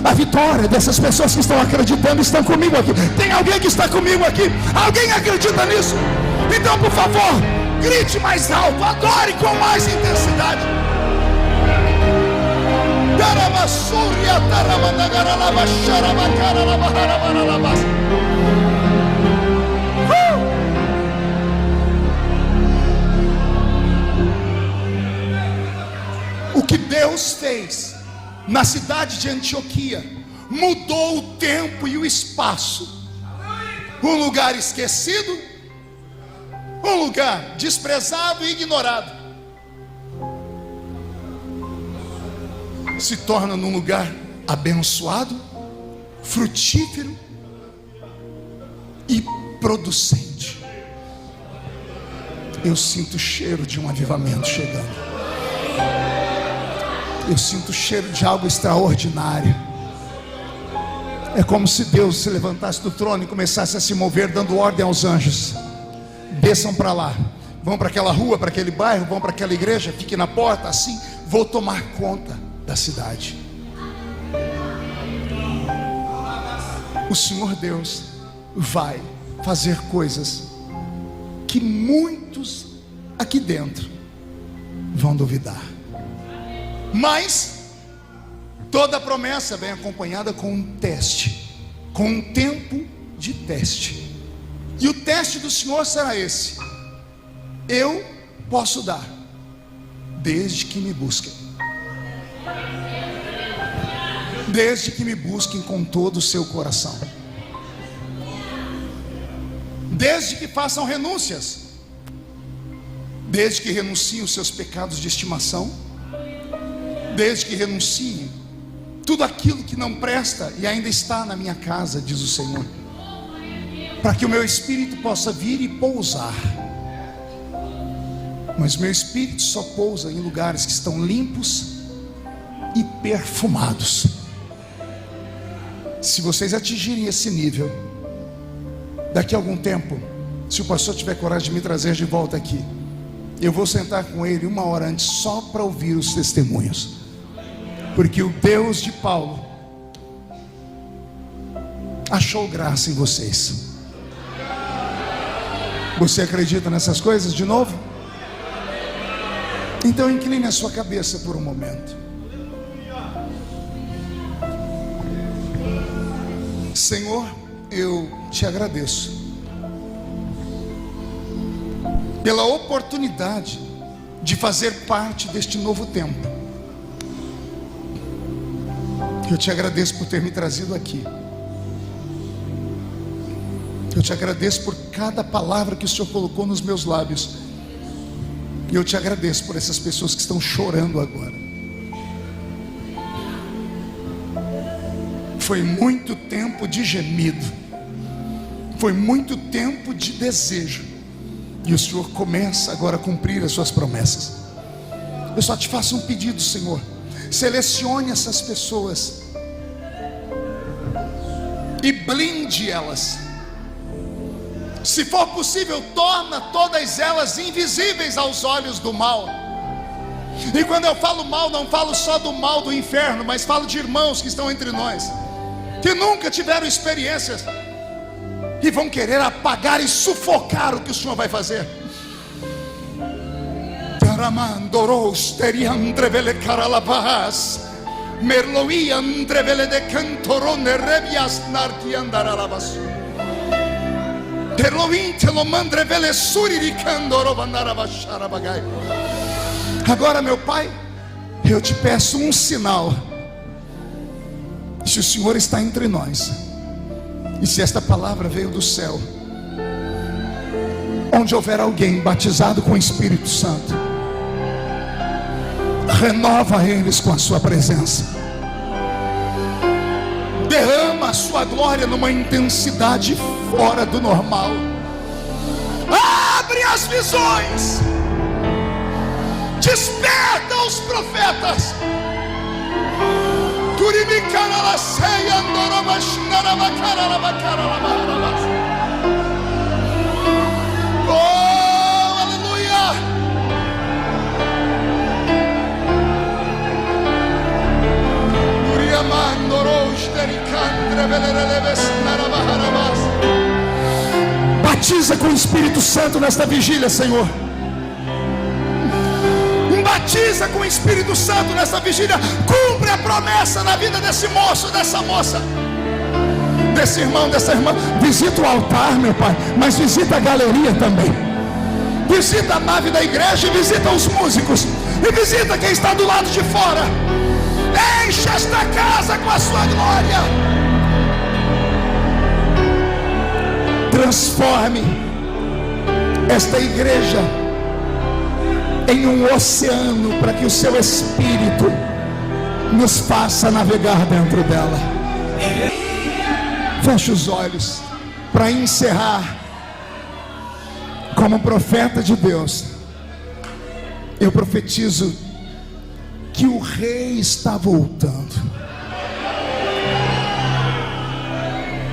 A vitória dessas pessoas que estão acreditando, estão comigo aqui. Tem alguém que está comigo aqui? Alguém acredita nisso? Então, por favor, grite mais alto, adore com mais intensidade. O que Deus fez na cidade de Antioquia mudou o tempo e o espaço. Um lugar esquecido, um lugar desprezado e ignorado, se torna num lugar abençoado, frutífero e producente. Eu sinto o cheiro de um avivamento chegando. Eu sinto o cheiro de algo extraordinário. É como se Deus se levantasse do trono e começasse a se mover, dando ordem aos anjos: desçam para lá, vão para aquela rua, para aquele bairro, vão para aquela igreja, fiquem na porta, assim vou tomar conta da cidade. O Senhor Deus vai fazer coisas que muitos aqui dentro vão duvidar. Mas toda promessa vem acompanhada com um teste, com um tempo de teste. E o teste do Senhor será esse: eu posso dar, desde que me busquem. Desde que me busquem com todo o seu coração. Desde que façam renúncias. Desde que renunciem os seus pecados de estimação. Desde que renunciem tudo aquilo que não presta e ainda está na minha casa, diz o Senhor, para que o meu espírito possa vir e pousar. Mas meu espírito só pousa em lugares que estão limpos e perfumados. Se vocês atingirem esse nível, daqui a algum tempo, se o pastor tiver coragem de me trazer de volta aqui, eu vou sentar com ele 1 hora antes, só para ouvir os testemunhos. Porque o Deus de Paulo achou graça em vocês. Você acredita nessas coisas de novo? Então incline a sua cabeça por um momento. Senhor, eu te agradeço pela oportunidade de fazer parte deste novo tempo. Eu te agradeço por ter me trazido aqui. Eu te agradeço por cada palavra que o Senhor colocou nos meus lábios. E eu te agradeço por essas pessoas que estão chorando agora. Foi muito tempo de gemido, foi muito tempo de desejo, e o Senhor começa agora a cumprir as suas promessas. Eu só te faço um pedido, Senhor: selecione essas pessoas e blinde elas. Se for possível, torna todas elas invisíveis aos olhos do mal. E quando eu falo mal, não falo só do mal do inferno, mas falo de irmãos que estão entre nós, que nunca tiveram experiências e vão querer apagar e sufocar o que o Senhor vai fazer. Agora, meu Pai, eu te peço um sinal. Se o Senhor está entre nós, e se esta palavra veio do céu, onde houver alguém batizado com o Espírito Santo, renova eles com a sua presença, derrama a sua glória numa intensidade fora do normal, abre as visões, desperta os profetas. Oh, aleluia! Batiza com o Espírito Santo nesta vigília, Senhor. Batiza com o Espírito Santo nessa vigília. Cumpre a promessa na vida desse moço, dessa moça, desse irmão, dessa irmã. Visita o altar, meu Pai, mas visita a galeria também. Visita a nave da igreja e visita os músicos. E visita quem está do lado de fora. Enche esta casa com a sua glória. Transforme esta igreja em um oceano, para que o seu Espírito nos faça navegar dentro dela. Feche os olhos para encerrar com como profeta de Deus, eu profetizo que o rei está voltando.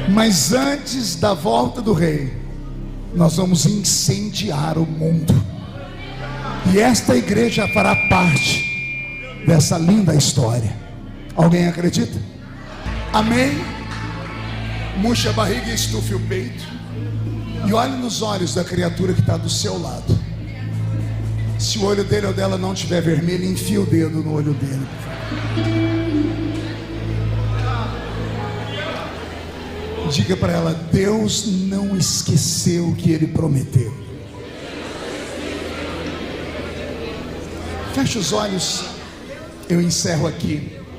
Mas antes da volta do rei, nós vamos incendiar o mundo. E esta igreja fará parte dessa linda história. Alguém acredita? Amém? Murche a barriga e estufe o peito. E olhe nos olhos da criatura que está do seu lado. Se o olho dele ou dela não estiver vermelho, enfia o dedo no olho dele. Diga para ela: Deus não esqueceu o que Ele prometeu. Feche os olhos. Eu encerro aqui.